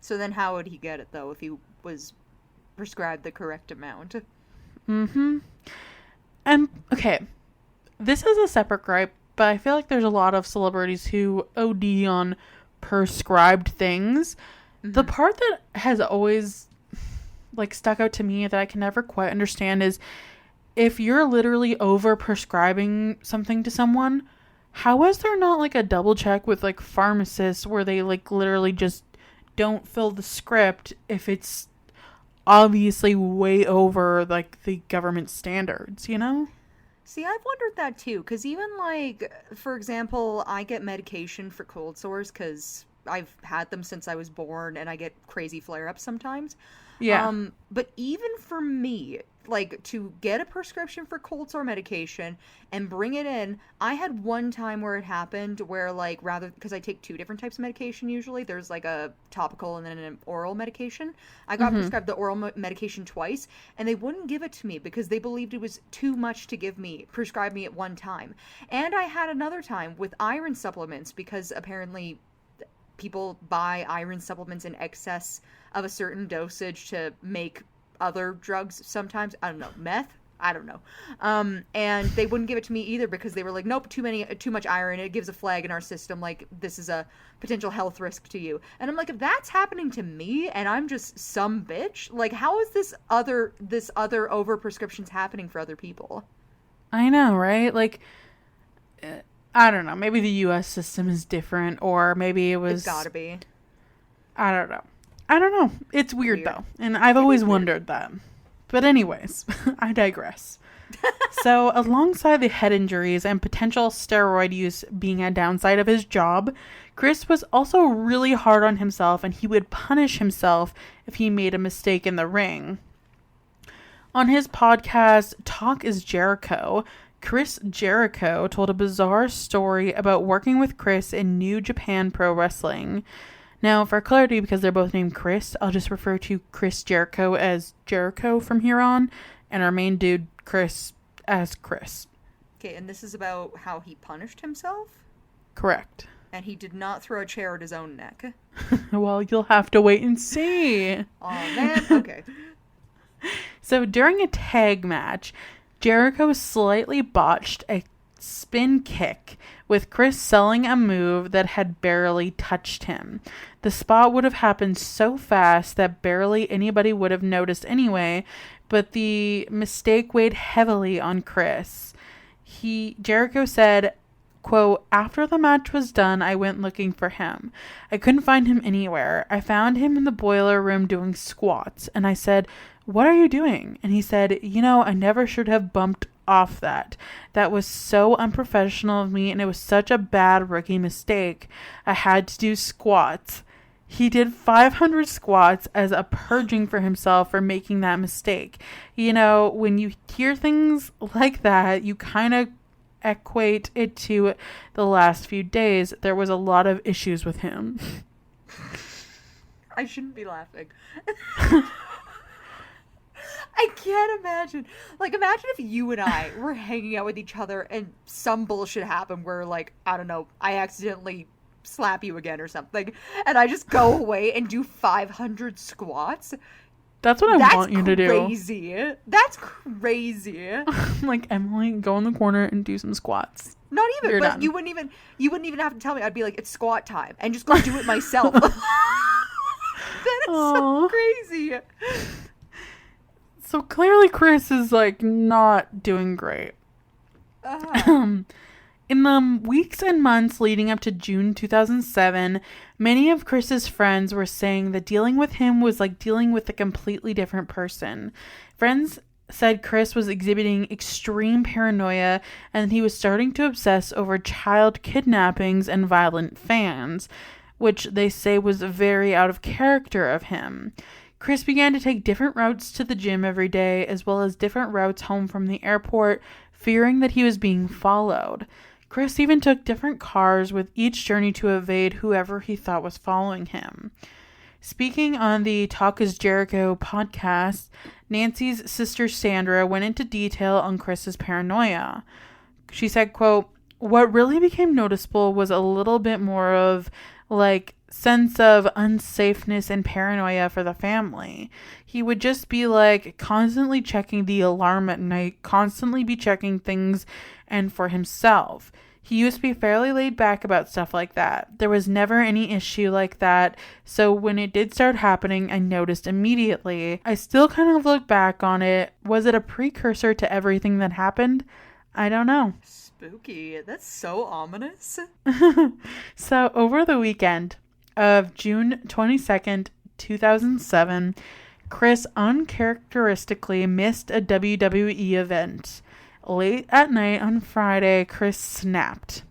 So then how would he get it, though, if he was prescribed the correct amount? And, okay, this is a separate gripe, but I feel like there's a lot of celebrities who OD on prescribed things. The part that has always, like, stuck out to me that I can never quite understand is if you're literally over prescribing something to someone, how is there not, like, a double check with, like, pharmacists where they, like, literally just don't fill the script if it's obviously way over, like, the government standards, you know? See, I've wondered that too, because even, like, for example, I get medication for cold sores because I've had them since I was born, and I get crazy flare-ups sometimes. Yeah. But even for me, like, to get a prescription for cold sore medication and bring it in, I had one time where it happened where, like, rather, because I take 2 different types of medication usually, there's, like, a topical and then an oral medication. I got prescribed the oral medication twice, and they wouldn't give it to me because they believed it was too much to prescribe me at one time. And I had another time with iron supplements because apparently people buy iron supplements in excess of a certain dosage to make other drugs sometimes. I don't know, meth? I don't know. And they wouldn't give it to me either because they were like, nope, too much iron. It gives a flag in our system. Like, this is a potential health risk to you. And I'm like, if that's happening to me and I'm just some bitch, like, how is this other over prescriptions happening for other people? I know, right? Like, I don't know. Maybe the U.S. system is different, or maybe it was. It's gotta be. I don't know. It's weird. Though. And I've always wondered that. But anyways, I digress. So alongside the head injuries and potential steroid use being a downside of his job, Chris was also really hard on himself, and he would punish himself if he made a mistake in the ring. On his podcast, Talk is Jericho, Chris Jericho told a bizarre story about working with Chris in New Japan Pro Wrestling. Now, for clarity, because they're both named Chris, I'll just refer to Chris Jericho as Jericho from here on, and our main dude, Chris, as Chris. Okay, and this is about how he punished himself? Correct. And he did not throw a chair at his own neck. Well, you'll have to wait and see. Oh, man. Okay. So, during a tag match, Jericho slightly botched a spin kick, with Chris selling a move that had barely touched him. The spot would have happened so fast that barely anybody would have noticed but the mistake weighed heavily on Chris. Jericho said, quote, "After the match was done, I went looking for him. I couldn't find him anywhere. I found him in the boiler room doing squats, and I said, 'What are you doing?' And he said, 'I never should have bumped off that. That was so unprofessional of me, and it was such a bad rookie mistake. I had to do squats.' He did 500 squats as a purging for himself for making that mistake. When you hear things like that, you kind of equate it to the last few days. There was a lot of issues with him." I shouldn't be laughing. I can't imagine. Like, imagine if you and I were hanging out with each other and some bullshit happened where, like, I don't know, I accidentally slap you again or something, and I just go away and do 500 squats. That's what I want you to do. That's crazy. Like, Emily, go in the corner and do some squats. Not even, You're but done. you wouldn't even have to tell me. I'd be like, it's squat time, and just go do it myself. That is so crazy. So clearly Chris is, like, not doing great. In the weeks and months leading up to June 2007, many of Chris's friends were saying that dealing with him was like dealing with a completely different person. Friends said Chris was exhibiting extreme paranoia and he was starting to obsess over child kidnappings and violent fans, which they say was very out of character of him. Chris began to take different routes to the gym every day, as well as different routes home from the airport, fearing that he was being followed. Chris even took different cars with each journey to evade whoever he thought was following him. Speaking on the Talk is Jericho podcast, Nancy's sister Sandra went into detail on Chris's paranoia. She said, quote, "What really became noticeable was a little bit more of, like, sense of unsafeness and paranoia for the family. He would just be, like, constantly checking the alarm at night, constantly be checking things, and for himself. He used to be fairly laid back about stuff like that. There was never any issue like that, so when it did start happening, I noticed immediately. I still kind of look back on it. Was it a precursor to everything that happened? I don't know." Spooky. That's so ominous. So over the weekend of June 22nd, 2007, Chris uncharacteristically missed a WWE event. Late at night on Friday, Chris snapped,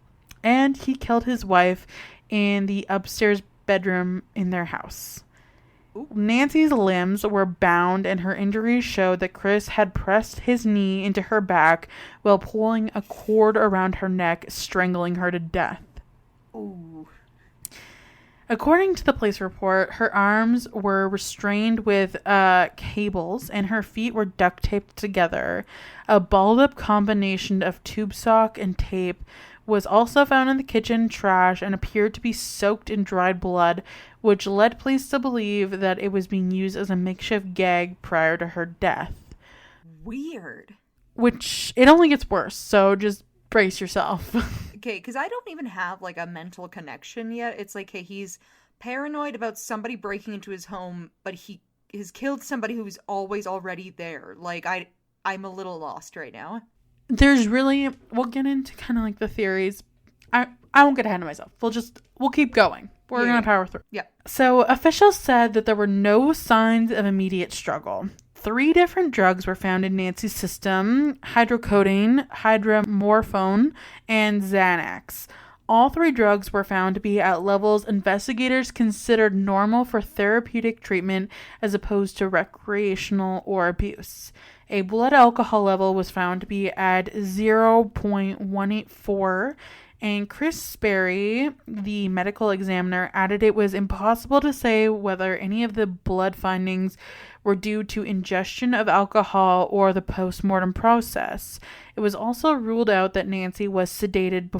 and he killed his wife in the upstairs bedroom in their house. Ooh. Nancy's limbs were bound, and her injuries showed that Chris had pressed his knee into her back while pulling a cord around her neck, strangling her to death. Ooh. According to the police report, her arms were restrained with cables and her feet were duct taped together. A balled up combination of tube sock and tape was also found in the kitchen trash and appeared to be soaked in dried blood, which led police to believe that it was being used as a makeshift gag prior to her death. Weird. Which, it only gets worse, so just brace yourself. Okay, because I don't even have like a mental connection yet. It's like, hey, he's paranoid about somebody breaking into his home, but he has killed somebody who's always already there. Like, I'm a little lost right now. There's really, we'll get into kind of like the theories. I won't get ahead of myself. We'll keep going. We're going to power through. Yeah. So officials said that there were no signs of immediate struggle. 3 different drugs were found in Nancy's system: hydrocodone, hydromorphone, and Xanax. All 3 drugs were found to be at levels investigators considered normal for therapeutic treatment as opposed to recreational or abuse. A blood alcohol level was found to be at 0.184, and Chris Sperry, the medical examiner, added it was impossible to say whether any of the blood findings were due to ingestion of alcohol or the post-mortem process. It was also ruled out that Nancy was sedated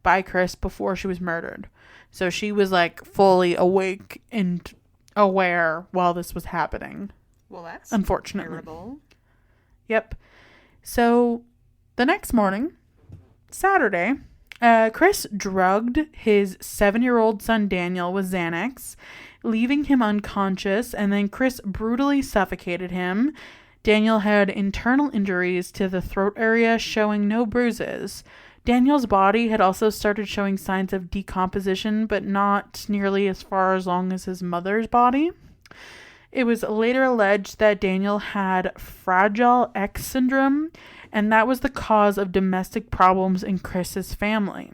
by Chris before she was murdered. So she was like fully awake and aware while this was happening. Well, that's unfortunately terrible. Yep. So the next morning, Saturday, Chris drugged his 7-year-old son Daniel with Xanax, leaving him unconscious, and then Chris brutally suffocated him. Daniel had internal injuries to the throat area, showing no bruises. Daniel's body had also started showing signs of decomposition, but not nearly as far along as his mother's body. It was later alleged that Daniel had Fragile X syndrome, and that was the cause of domestic problems in Chris's family.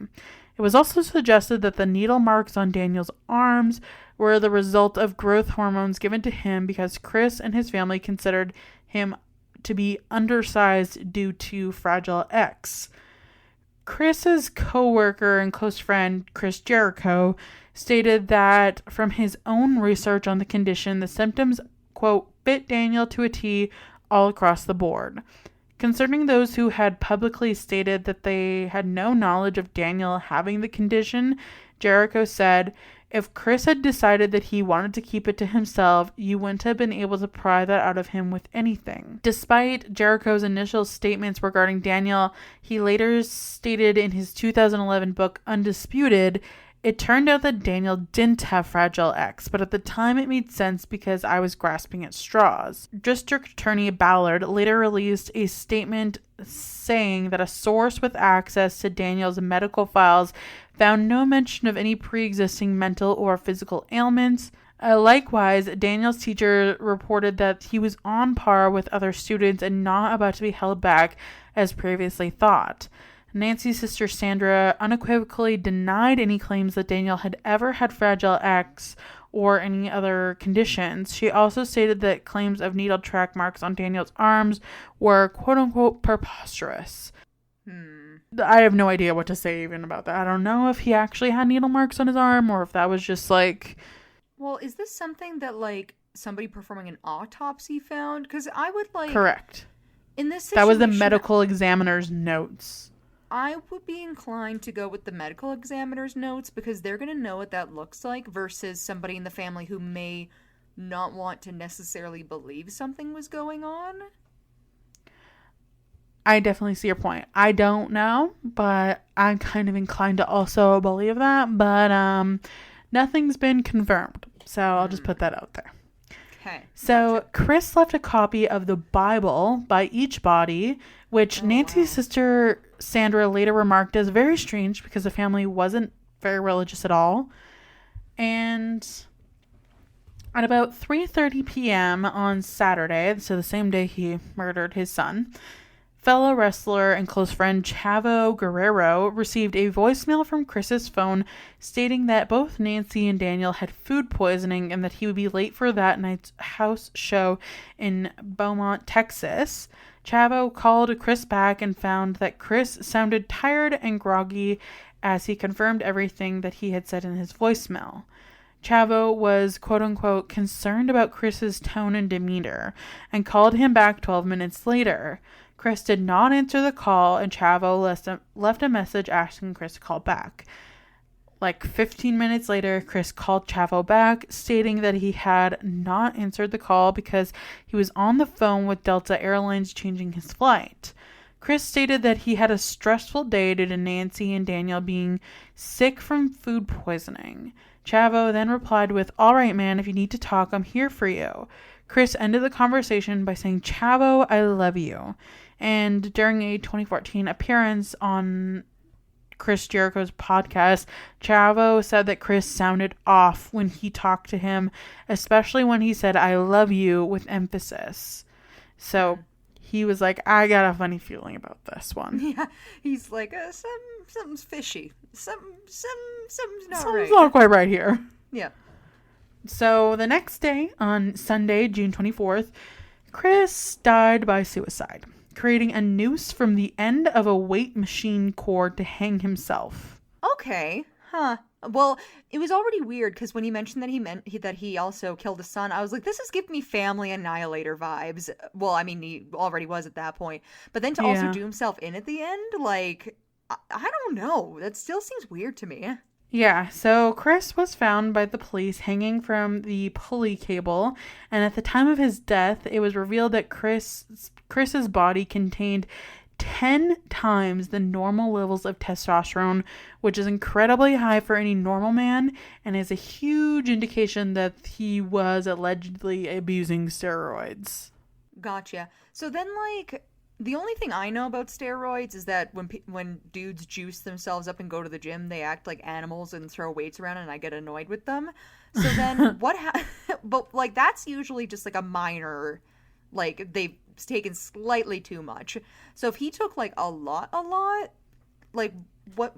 It was also suggested that the needle marks on Daniel's arms were the result of growth hormones given to him because Chris and his family considered him to be undersized due to Fragile X. Chris's co-worker and close friend, Chris Jericho, stated that from his own research on the condition, the symptoms, quote, fit Daniel to a T all across the board. Concerning those who had publicly stated that they had no knowledge of Daniel having the condition, Jericho said, if Chris had decided that he wanted to keep it to himself, you wouldn't have been able to pry that out of him with anything. Despite Jericho's initial statements regarding Daniel, he later stated in his 2011 book, Undisputed, it turned out that Daniel didn't have Fragile X, but at the time it made sense because I was grasping at straws. District Attorney Ballard later released a statement saying that a source with access to Daniel's medical files found no mention of any pre-existing mental or physical ailments. Likewise, Daniel's teacher reported that he was on par with other students and not about to be held back as previously thought. Nancy's sister Sandra unequivocally denied any claims that Daniel had ever had Fragile X or any other conditions. She also stated that claims of needle track marks on Daniel's arms were quote-unquote preposterous. I have no idea what to say even about that. I don't know if he actually had needle marks on his arm or if that was just like... Well, is this something that like somebody performing an autopsy found? Because I would like... Correct. In this situation, that was the medical examiner's notes. I would be inclined to go with the medical examiner's notes because they're going to know what that looks like versus somebody in the family who may not want to necessarily believe something was going on. I definitely see your point. I don't know, but I'm kind of inclined to also believe that, but nothing's been confirmed. So I'll just put that out there. Okay. So Gotcha. Chris left a copy of the Bible by each body, which Nancy's sister Sandra later remarked as very strange because the family wasn't very religious at all. And at about 3:30 p.m. on Saturday, so the same day he murdered his son, fellow wrestler and close friend Chavo Guerrero received a voicemail from Chris's phone stating that both Nancy and Daniel had food poisoning and that he would be late for that night's house show in Beaumont, Texas. Chavo called Chris back and found that Chris sounded tired and groggy as he confirmed everything that he had said in his voicemail. Chavo was quote-unquote concerned about Chris's tone and demeanor and called him back 12 minutes later. Chris did not answer the call, and Chavo left a message asking Chris to call back. Like 15 minutes later, Chris called Chavo back, stating that he had not answered the call because he was on the phone with Delta Airlines changing his flight. Chris stated that he had a stressful day due to Nancy and Daniel being sick from food poisoning. Chavo then replied with, "All right, man, if you need to talk, I'm here for you." Chris ended the conversation by saying, "Chavo, I love you." And during a 2014 appearance on Chris Jericho's podcast, Chavo said that Chris sounded off when he talked to him, especially when he said, "I love you," with emphasis. So he was like, I got a funny feeling about this one. Yeah, he's like, something's fishy. Something's not right. Something's not quite right here. Yeah. So the next day, on Sunday, June 24th, Chris died by suicide, creating a noose from the end of a weight machine cord to hang himself. Okay. Huh. Well, it was already weird because when he mentioned that he also killed his son, I was like, this is giving me Family Annihilator vibes. Well, I mean, he already was at that point. But then to also do himself in at the end, like, I don't know. That still seems weird to me. Yeah, so Chris was found by the police hanging from the pulley cable, and at the time of his death, it was revealed that Chris's body contained 10 times the normal levels of testosterone, which is incredibly high for any normal man, and is a huge indication that he was allegedly abusing steroids. Gotcha. So then, like, the only thing I know about steroids is that when dudes juice themselves up and go to the gym, they act like animals and throw weights around, and I get annoyed with them. So then but, like, that's usually just, like, a minor, like, they've taken slightly too much. So if he took, like, a lot, like, what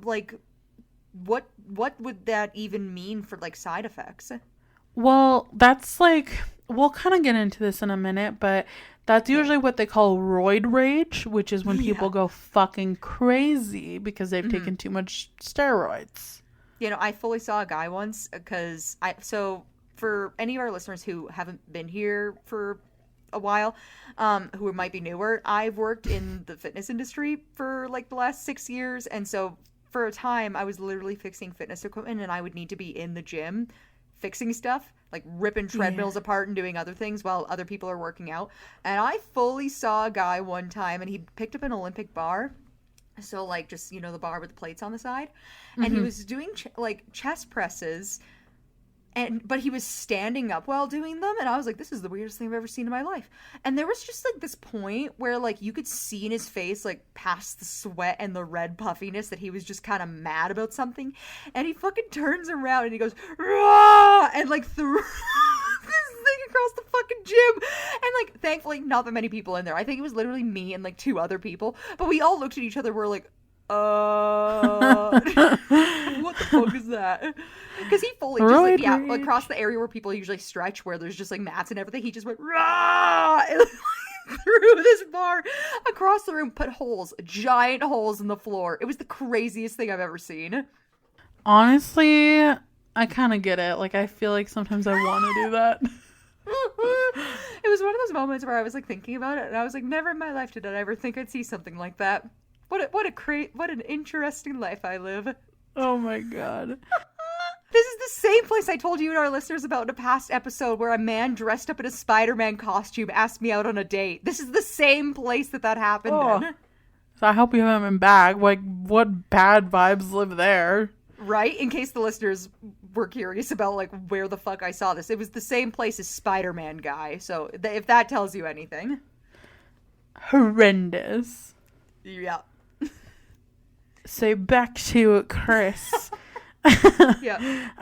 would that even mean for, like, side effects? Well, that's, like, we'll kind of get into this in a minute, but that's usually what they call roid rage, which is when people go fucking crazy because they've taken too much steroids. You know, I fully saw a guy once because so for any of our listeners who haven't been here for a while, who might be newer, I've worked in the fitness industry for like the last 6 years. And so for a time I was literally fixing fitness equipment, and I would need to be in the gym fixing stuff, like ripping treadmills apart and doing other things while other people are working out. And I fully saw a guy one time, and he picked up an Olympic bar. So, like, just, you know, the bar with the plates on the side. And he was doing, like, chest presses. But he was standing up while doing them. And I was like, this is the weirdest thing I've ever seen in my life. And there was just, like, this point where, like, you could see in his face, like, past the sweat and the red puffiness that he was just kind of mad about something. And he fucking turns around and he goes, "Rah!" and, like, threw this thing across the fucking gym. And, like, thankfully, not that many people in there. I think it was literally me and, like, 2 other people. But we all looked at each other. We're like, what the fuck is that? Because he fully just, like, across the area where people usually stretch, where there's just, like, mats and everything, he just went, "Rah!" and threw this bar across the room, put giant holes in the floor. It was the craziest thing I've ever seen. Honestly, I kind of get it. Like, I feel like sometimes I want to do that. It was one of those moments where I was, like, thinking about it, and I was like, never in my life did I ever think I'd see something like that. What an interesting life I live. Oh my god. This is the same place I told you and our listeners about in a past episode where a man dressed up in a Spider-Man costume asked me out on a date. This is the same place that happened in. So I hope you haven't been back. Like, what bad vibes live there? Right? In case the listeners were curious about, like, where the fuck I saw this. It was the same place as Spider-Man guy. So if that tells you anything. Horrendous. Yeah. So back to Chris.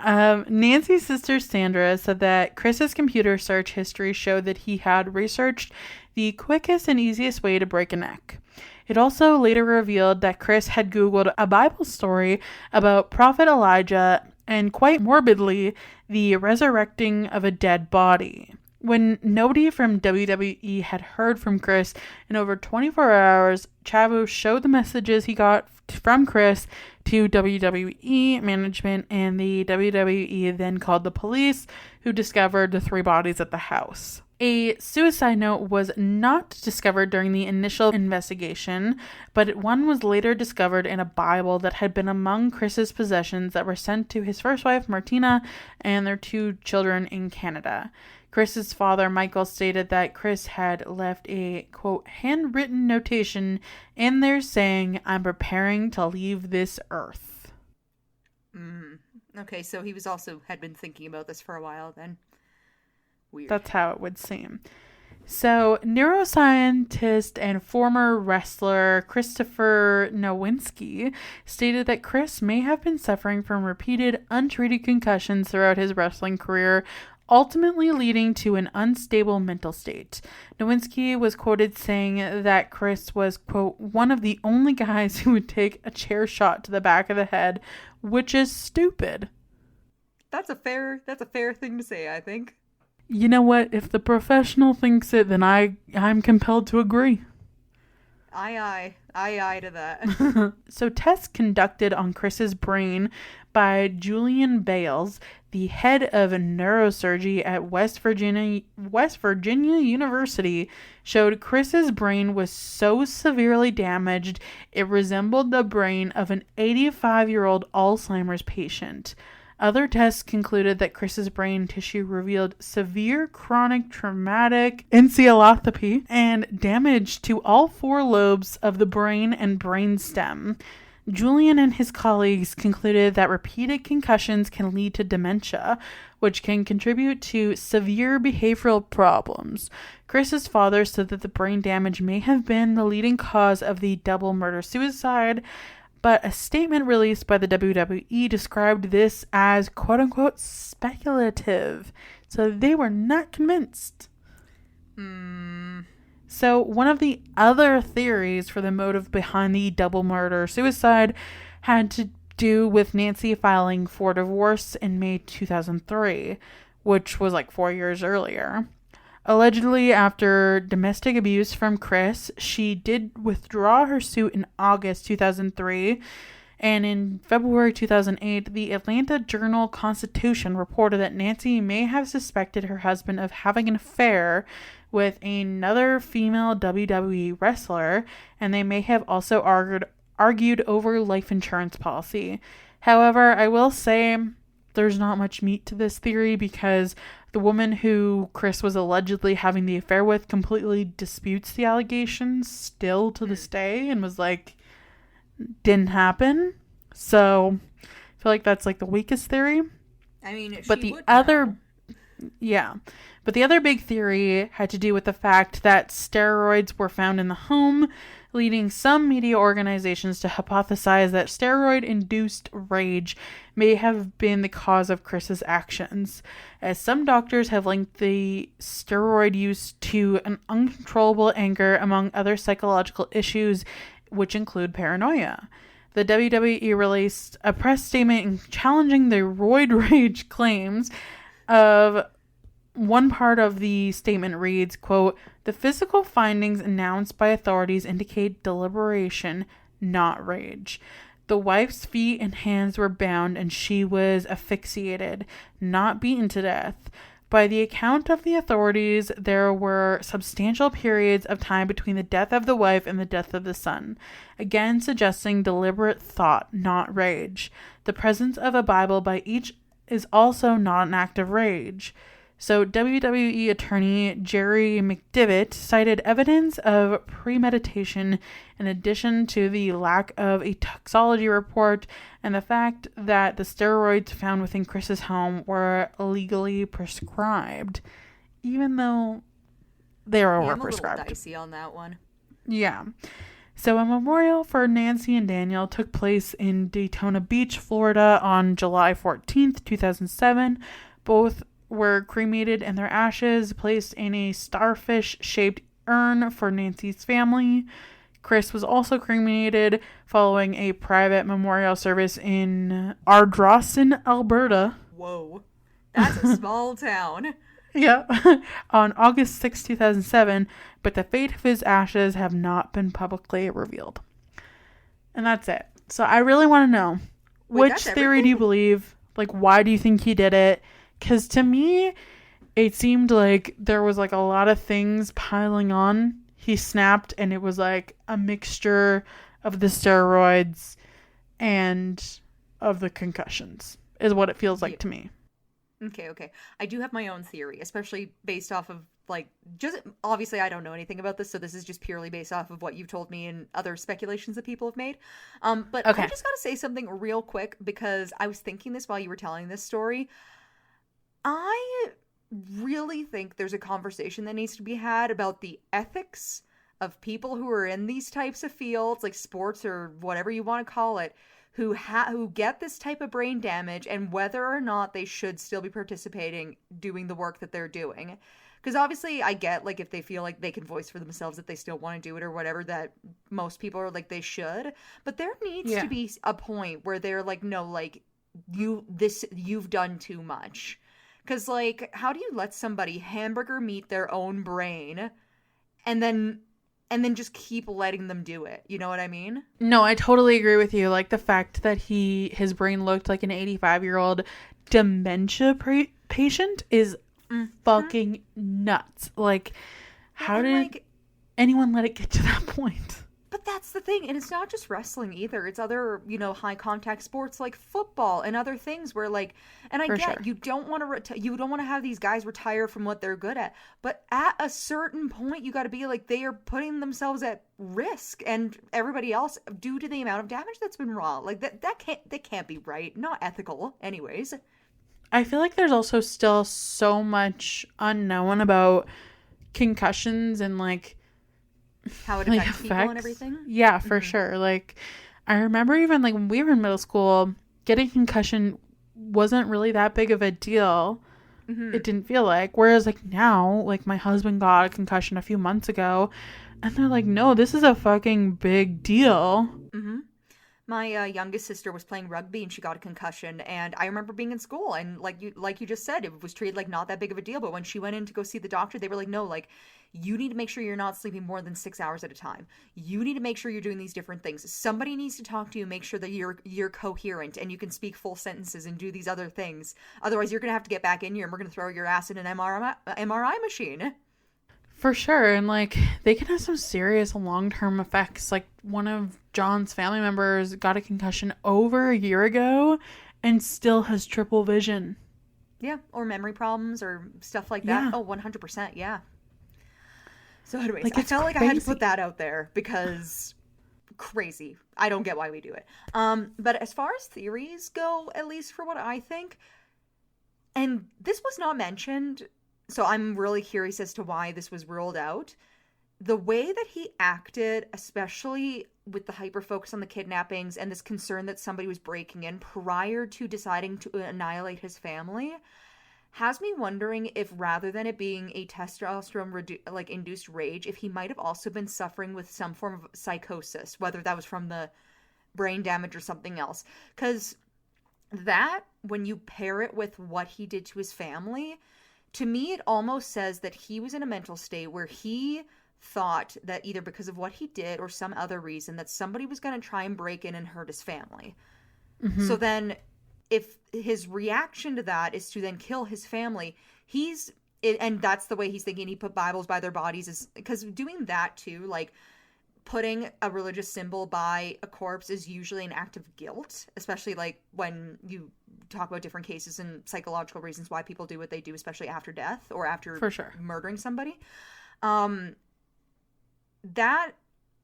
Nancy's sister Sandra said that Chris's computer search history showed that he had researched the quickest and easiest way to break a neck. It also later revealed that Chris had Googled a Bible story about Prophet Elijah and, quite morbidly, the resurrecting of a dead body. When nobody from WWE had heard from Chris in over 24 hours, Chavo showed the messages he got from Chris to WWE management, and the WWE then called the police, who discovered the 3 bodies at the house. A suicide note was not discovered during the initial investigation, but one was later discovered in a Bible that had been among Chris's possessions that were sent to his first wife, Martina, and their 2 children in Canada. Chris's father, Michael, stated that Chris had left a, quote, handwritten notation in there saying, "I'm preparing to leave this earth." Okay, so he had been thinking about this for a while then. Weird. That's how it would seem. So, neuroscientist and former wrestler Christopher Nowinski stated that Chris may have been suffering from repeated untreated concussions throughout his wrestling career, ultimately leading to an unstable mental state. Nowinski was quoted saying that Chris was, quote, one of the only guys who would take a chair shot to the back of the head, which is stupid. That's a fair thing to say, I think. You know what? If the professional thinks it, then I'm compelled to agree. Aye to that. So tests conducted on Chris's brain by Julian Bales, the head of neurosurgery at West Virginia University, showed Chris's brain was so severely damaged it resembled the brain of an 85-year-old Alzheimer's patient. Other tests concluded that Chris's brain tissue revealed severe chronic traumatic encephalopathy and damage to all 4 lobes of the brain and brainstem. Julian and his colleagues concluded that repeated concussions can lead to dementia, which can contribute to severe behavioral problems. Chris's father said that the brain damage may have been the leading cause of the double murder-suicide, but a statement released by the WWE described this as quote-unquote speculative. So they were not convinced. So one of the other theories for the motive behind the double murder-suicide had to do with Nancy filing for divorce in May 2003, which was like 4 years earlier. Allegedly, after domestic abuse from Chris, she did withdraw her suit in August 2003, and in February 2008, the Atlanta Journal-Constitution reported that Nancy may have suspected her husband of having an affair with another female WWE wrestler, and they may have also argued over life insurance policy. However, I will say there's not much meat to this theory because the woman who Chris was allegedly having the affair with completely disputes the allegations still to this day and was like, didn't happen. So I feel like that's like the weakest theory. I mean, but the other big theory had to do with the fact that steroids were found in the home, leading some media organizations to hypothesize that steroid-induced rage may have been the cause of Chris's actions, as some doctors have linked the steroid use to an uncontrollable anger among other psychological issues, which include paranoia. The WWE released a press statement challenging the roid rage claims of one part of the statement reads, quote, "The physical findings announced by authorities indicate deliberation, not rage. The wife's feet and hands were bound and she was asphyxiated, not beaten to death. By the account of the authorities, there were substantial periods of time between the death of the wife and the death of the son, again suggesting deliberate thought, not rage. The presence of a Bible by each is also not an act of rage." So WWE attorney Jerry McDivitt cited evidence of premeditation in addition to the lack of a toxicology report and the fact that the steroids found within Chris's home were legally prescribed, even though they were overprescribed. I'm a little dicey on that one. Yeah. So a memorial for Nancy and Daniel took place in Daytona Beach, Florida on July 14th, 2007. Both were cremated and their ashes placed in a starfish-shaped urn for Nancy's family. Chris was also cremated following a private memorial service in Ardrossan, Alberta. Whoa, that's a small town. Yeah, on August 6, 2007, but the fate of his ashes have not been publicly revealed. And that's it. So I really want to know, Wait, which that's theory do you everything? believe? Like, why do you think he did it? Because to me, it seemed like there was like a lot of things piling on. He snapped, and it was like a mixture of the steroids and of the concussions, is what it feels Yeah. like to me. Okay, okay. I do have my own theory, especially based off of like just obviously I don't know anything about this, so this is just purely based off of what you've told me and other speculations that people have made. But I Okay. just gotta say something real quick because I was thinking this while you were telling this story. I really think there's a conversation that needs to be had about the ethics of people who are in these types of fields, like sports or whatever you want to call it, who get this type of brain damage and whether or not they should still be participating doing the work that they're doing. Because obviously, I get like if they feel like they can voice for themselves that they still want to do it or whatever, that most people are like they should. But there needs to Yeah. be a point where they're like, no, like you've done too much. Because, like, how do you let somebody hamburger meat their own brain and then just keep letting them do it? You know what I mean? No, I totally agree with you. Like the fact that his brain looked like an 85-year-old dementia patient is Hmm. fucking nuts. Like, Well, how and did like, anyone let it get to that point? but that's the thing, and it's not just wrestling either. It's other, high contact sports like football and other things where like, and I For get sure. you don't want to you don't want to have these guys retire from what they're good at, but at a certain point you got to be like they are putting themselves at risk and everybody else due to the amount of damage that's been wrought. Like that can't be right, not ethical, anyways. I feel like there's also still so much unknown about concussions and How it like affects people and effects. everything. Yeah, for Hmm. sure. Like I remember even like when we were in middle school, getting concussion wasn't really that big of a deal. Hmm. It didn't feel like. Whereas like now, like my husband got a concussion a few months ago, and they're like, "No, this is a fucking big deal." Hmm. My youngest sister was playing rugby and she got a concussion. And I remember being in school and like you just said, it was treated like not that big of a deal. But when she went in to go see the doctor, they were like, no, like you need to make sure you're not sleeping more than 6 hours at a time. You need to make sure you're doing these different things. Somebody needs to talk to you, make sure that you're coherent and you can speak full sentences and do these other things. Otherwise, you're gonna have to get back in here and we're gonna throw your ass in an MRI machine. For sure. And like they can have some serious long-term effects. Like one of John's family members got a concussion over a year ago and still has triple vision. Yeah, or memory problems or stuff like that. Yeah. Oh, 100%. Yeah. So, anyways, Like I it's felt like I had to put crazy. that out there because crazy. I don't get why we do it. But as far as theories go, at least for what I think, and this was not mentioned, so I'm really curious as to why this was ruled out. The way that he acted, especially with the hyper focus on the kidnappings and this concern that somebody was breaking in prior to deciding to annihilate his family, has me wondering if rather than it being a testosterone like induced rage, if he might have also been suffering with some form of psychosis, whether that was from the brain damage or something else. Because that, when you pair it with what he did to his family, to me it almost says that he was in a mental state where he thought that either because of what he did or some other reason that somebody was going to try and break in and hurt his family. Mm-hmm. So then, if his reaction to that is to then kill his family, and that's the way he's thinking. He put Bibles by their bodies, is because doing that too, like putting a religious symbol by a corpse, is usually an act of guilt, especially like when you talk about different cases and psychological reasons why people do what they do, especially after death or after For sure. murdering somebody. Um, that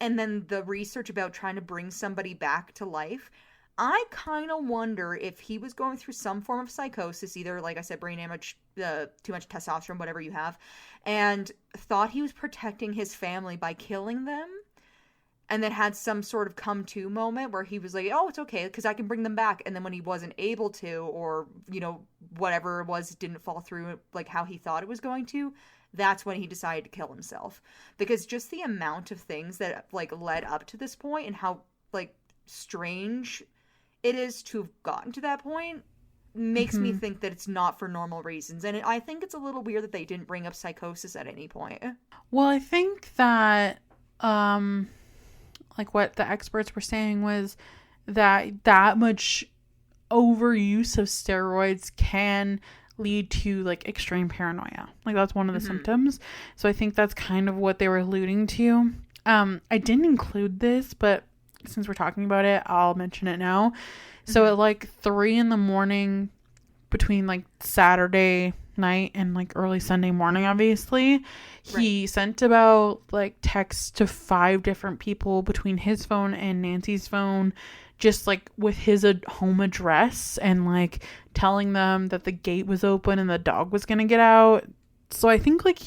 and then the research about trying to bring somebody back to life, I kind of wonder if he was going through some form of psychosis, either like I said, brain damage, too much testosterone, whatever you have, and thought he was protecting his family by killing them, and then had some sort of come to moment where he was like, oh, it's okay because I can bring them back. And then when he wasn't able to, or whatever it was didn't fall through like how he thought it was going to, that's when he decided to kill himself. Because just the amount of things that like led up to this point and how like strange it is to have gotten to that point makes me Mm-hmm. think that it's not for normal reasons. And I think it's a little weird that they didn't bring up psychosis at any point. Well, I think that like what the experts were saying was that much overuse of steroids can lead to like extreme paranoia. Like that's one of the symptoms. So I think that's kind of what they were alluding to. I didn't include this, but since we're talking about it, I'll mention it now. So at like 3 a.m, between like Saturday night and like early Sunday morning, obviously, he sent about like texts to 5 different people between his phone and Nancy's phone, just like with his home address and like telling them that the gate was open and the dog was gonna get out. So I think like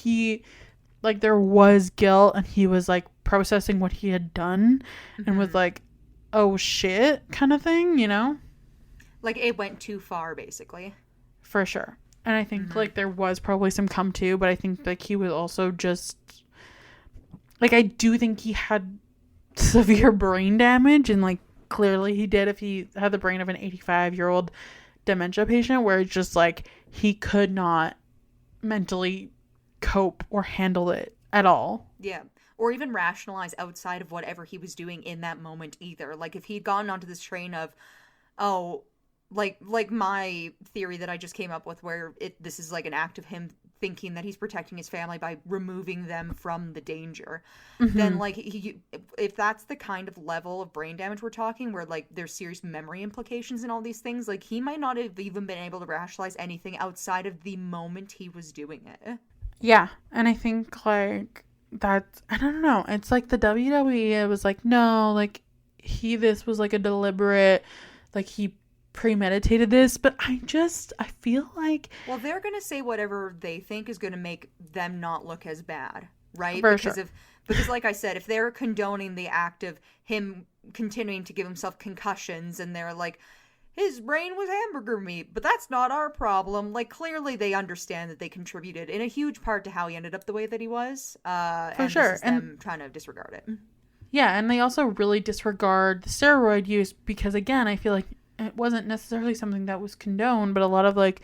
there was guilt, and he was like processing what he had done and was like, oh shit, kind of thing, you know? Like it went too far, basically. For sure. And I think like there was probably some come to, but I think like he was also just like, I do think he had severe brain damage, and like clearly he did if he had the brain of an 85-year-old dementia patient, where it's just like he could not mentally cope or handle it at all. Yeah. Or even rationalize outside of whatever he was doing in that moment either. Like if he'd gone onto this train of, oh, like my theory that I just came up with, where this is like an act of him thinking that he's protecting his family by removing them from the danger, then like if that's the kind of level of brain damage we're talking, where like there's serious memory implications and all these things, like he might not have even been able to rationalize anything outside of the moment he was doing it. Yeah. And I think like that's, I don't know, it's like the WWE, it was like, no, like this was like a deliberate, like he premeditated this, but I feel like, well, they're gonna say whatever they think is gonna make them not look as bad, right? For because sure. because like I said, if they're condoning the act of him continuing to give himself concussions, and they're like, his brain was hamburger meat, but that's not our problem. Like, clearly they understand that they contributed in a huge part to how he ended up the way that he was. And sure. This is them trying to disregard it. Yeah, and they also really disregard the steroid use because, again, I feel like it wasn't necessarily something that was condoned, but a lot of like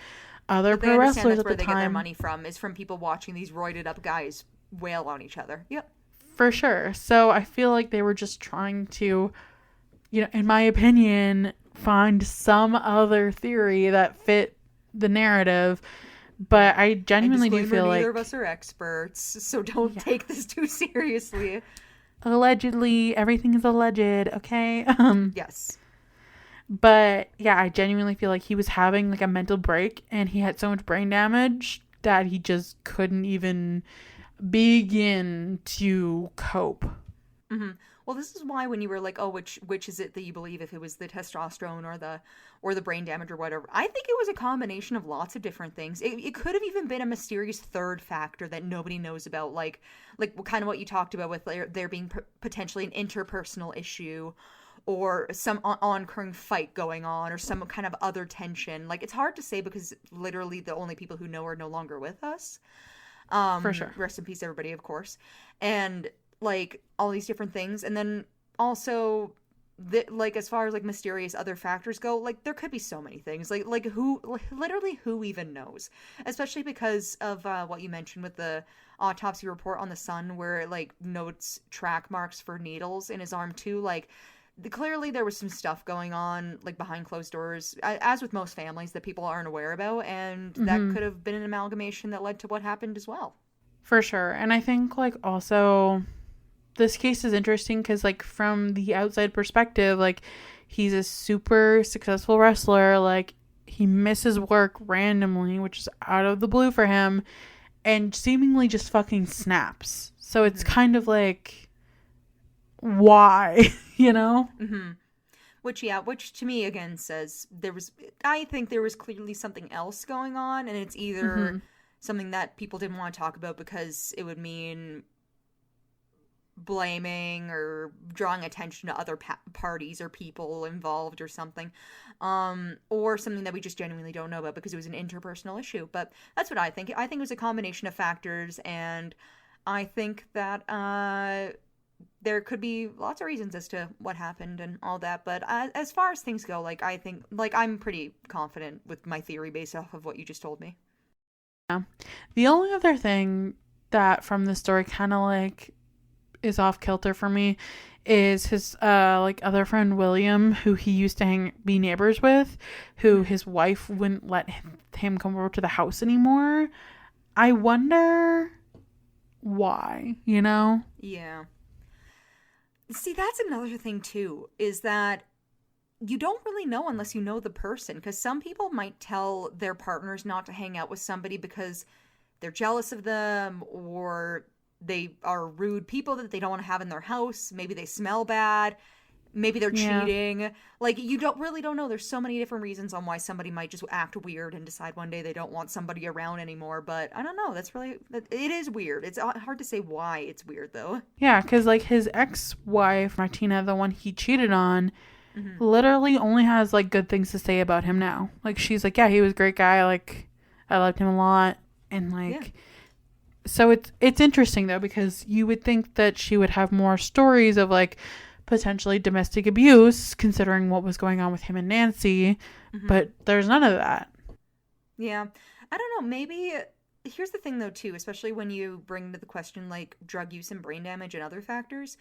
other pro wrestlers at the time. That's where they get their money from, is from people watching these roided up guys wail on each other. Yep. For sure. So I feel like they were just trying to, in my opinion, find some other theory that fit the narrative. But I genuinely do feel like neither of us are experts, so don't take this too seriously. Allegedly, everything is alleged, okay? Yes. But yeah, I genuinely feel like he was having like a mental break, and he had so much brain damage that he just couldn't even begin to cope. Well, this is why when you were like, oh, which is it that you believe, if it was the testosterone or the brain damage or whatever, I think it was a combination of lots of different things. It could have even been a mysterious third factor that nobody knows about, like kind of what you talked about with there being potentially an interpersonal issue, or some oncurring fight going on, or some kind of other tension. Like, it's hard to say because literally the only people who know are no longer with us. For sure. Rest in peace, everybody, of course. And like all these different things, and then also like as far as like mysterious other factors go, like there could be so many things, like who even knows, especially because of what you mentioned with the autopsy report on the son, where it like notes track marks for needles in his arm too. Like clearly there was some stuff going on like behind closed doors, as with most families, that people aren't aware about, and that could have been an amalgamation that led to what happened as well. For sure. And I think like also this case is interesting because, like, from the outside perspective, like, he's a super successful wrestler. Like, he misses work randomly, which is out of the blue for him, and seemingly just fucking snaps. So it's kind of like, why, Which to me, again, says I think there was clearly something else going on, and it's either something that people didn't want to talk about because it would mean blaming or drawing attention to other parties or people involved or something, or something that we just genuinely don't know about because it was an interpersonal issue. But that's what I think. I think it was a combination of factors, and I think that there could be lots of reasons as to what happened and all that. But as far as things go, like, I think, like, I'm pretty confident with my theory based off of what you just told me. Yeah. The only other thing that from the story kind of like is off kilter for me is his like other friend William, who he used to be neighbors with, who his wife wouldn't let him come over to the house anymore. I wonder why, you know? Yeah. See, that's another thing too, is that you don't really know unless you know the person, because some people might tell their partners not to hang out with somebody because they're jealous of them, or they are rude people that they don't want to have in their house. Maybe they smell bad. Maybe they're cheating. Like, you really don't know. There's so many different reasons on why somebody might just act weird and decide one day they don't want somebody around anymore. But I don't know. It is weird. It's hard to say why it's weird, though. Yeah, because, like, his ex-wife, Martina, the one he cheated on, literally only has, like, good things to say about him now. Like, she's like, yeah, he was a great guy. Like, I liked him a lot. And, like... Yeah. So it's interesting, though, because you would think that she would have more stories of, like, potentially domestic abuse, considering what was going on with him and Nancy, but there's none of that. Yeah. I don't know. Maybe, here's the thing, though, too, especially when you bring to the question, like, drug use and brain damage and other factors.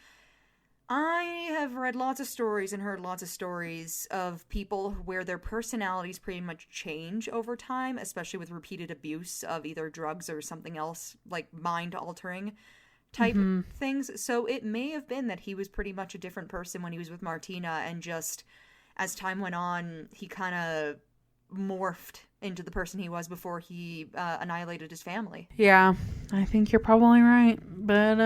I have read lots of stories and heard lots of stories of people where their personalities pretty much change over time, especially with repeated abuse of either drugs or something else, like mind-altering type things. So it may have been that he was pretty much a different person when he was with Martina, and just as time went on, he kind of morphed into the person he was before he annihilated his family. Yeah, I think you're probably right. But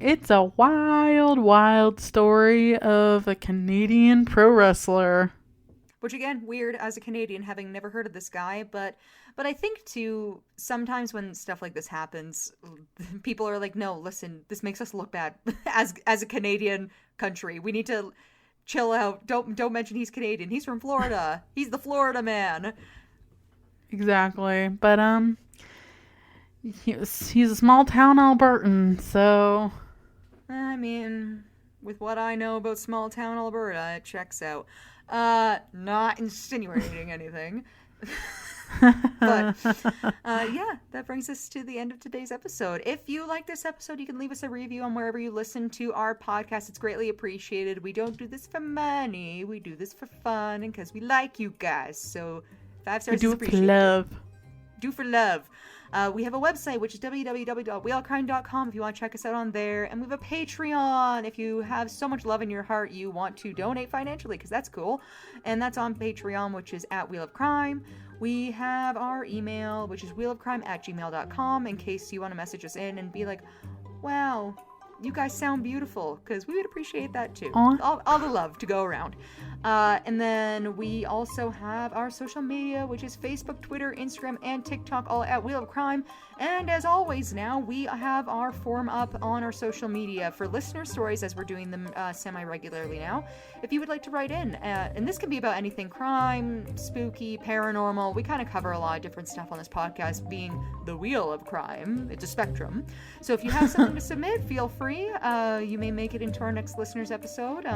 it's a wild story of a Canadian pro wrestler. Which, again, weird as a Canadian, having never heard of this guy, but I think, too, sometimes when stuff like this happens, people are like, no, listen, this makes us look bad as a Canadian country. We need to chill out. Don't mention he's Canadian. He's from Florida. He's the Florida man. Exactly. But, he's a small town Albertan, so... I mean, with what I know about small town Alberta, it checks out. Not insinuating anything. But yeah, that brings us to the end of today's episode. If you like this episode, you can leave us a review on wherever you listen to our podcast. It's greatly appreciated. We don't do this for money. We do this for fun and because we like you guys. So 5 stars is appreciated. We do it for love. Do for love. We have a website, which is www.wheelcrime.com if you want to check us out on there. And we have a Patreon if you have so much love in your heart you want to donate financially, because that's cool. And that's on Patreon, which is at Wheel of Crime. We have our email, which is wheelofcrime@gmail.com, in case you want to message us in and be like, wow, you guys sound beautiful, because we would appreciate that too. All the love to go around. And then we also have our social media, which is Facebook, Twitter, Instagram, and TikTok, all at Wheel of Crime. And as always now, we have our form up on our social media for listener stories, as we're doing them semi-regularly now. If you would like to write in, and this can be about anything crime, spooky, paranormal. We kind of cover a lot of different stuff on this podcast, being the Wheel of Crime. It's a spectrum. So if you have something to submit, feel free. You may make it into our next listeners episode.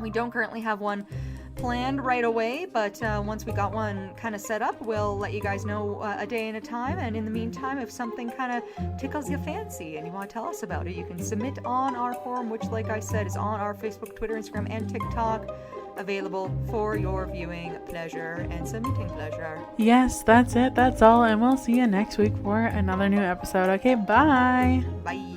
We don't currently have one planned right away, but once we got one kind of set up, we'll let you guys know a day and a time. And in the meantime, if something kind of tickles your fancy and you want to tell us about it, you can submit on our forum, which, like I said, is on our Facebook, Twitter, Instagram, and TikTok, available for your viewing pleasure and submitting pleasure. Yes, that's it. That's all. And we'll see you next week for another new episode. Okay, bye. Bye.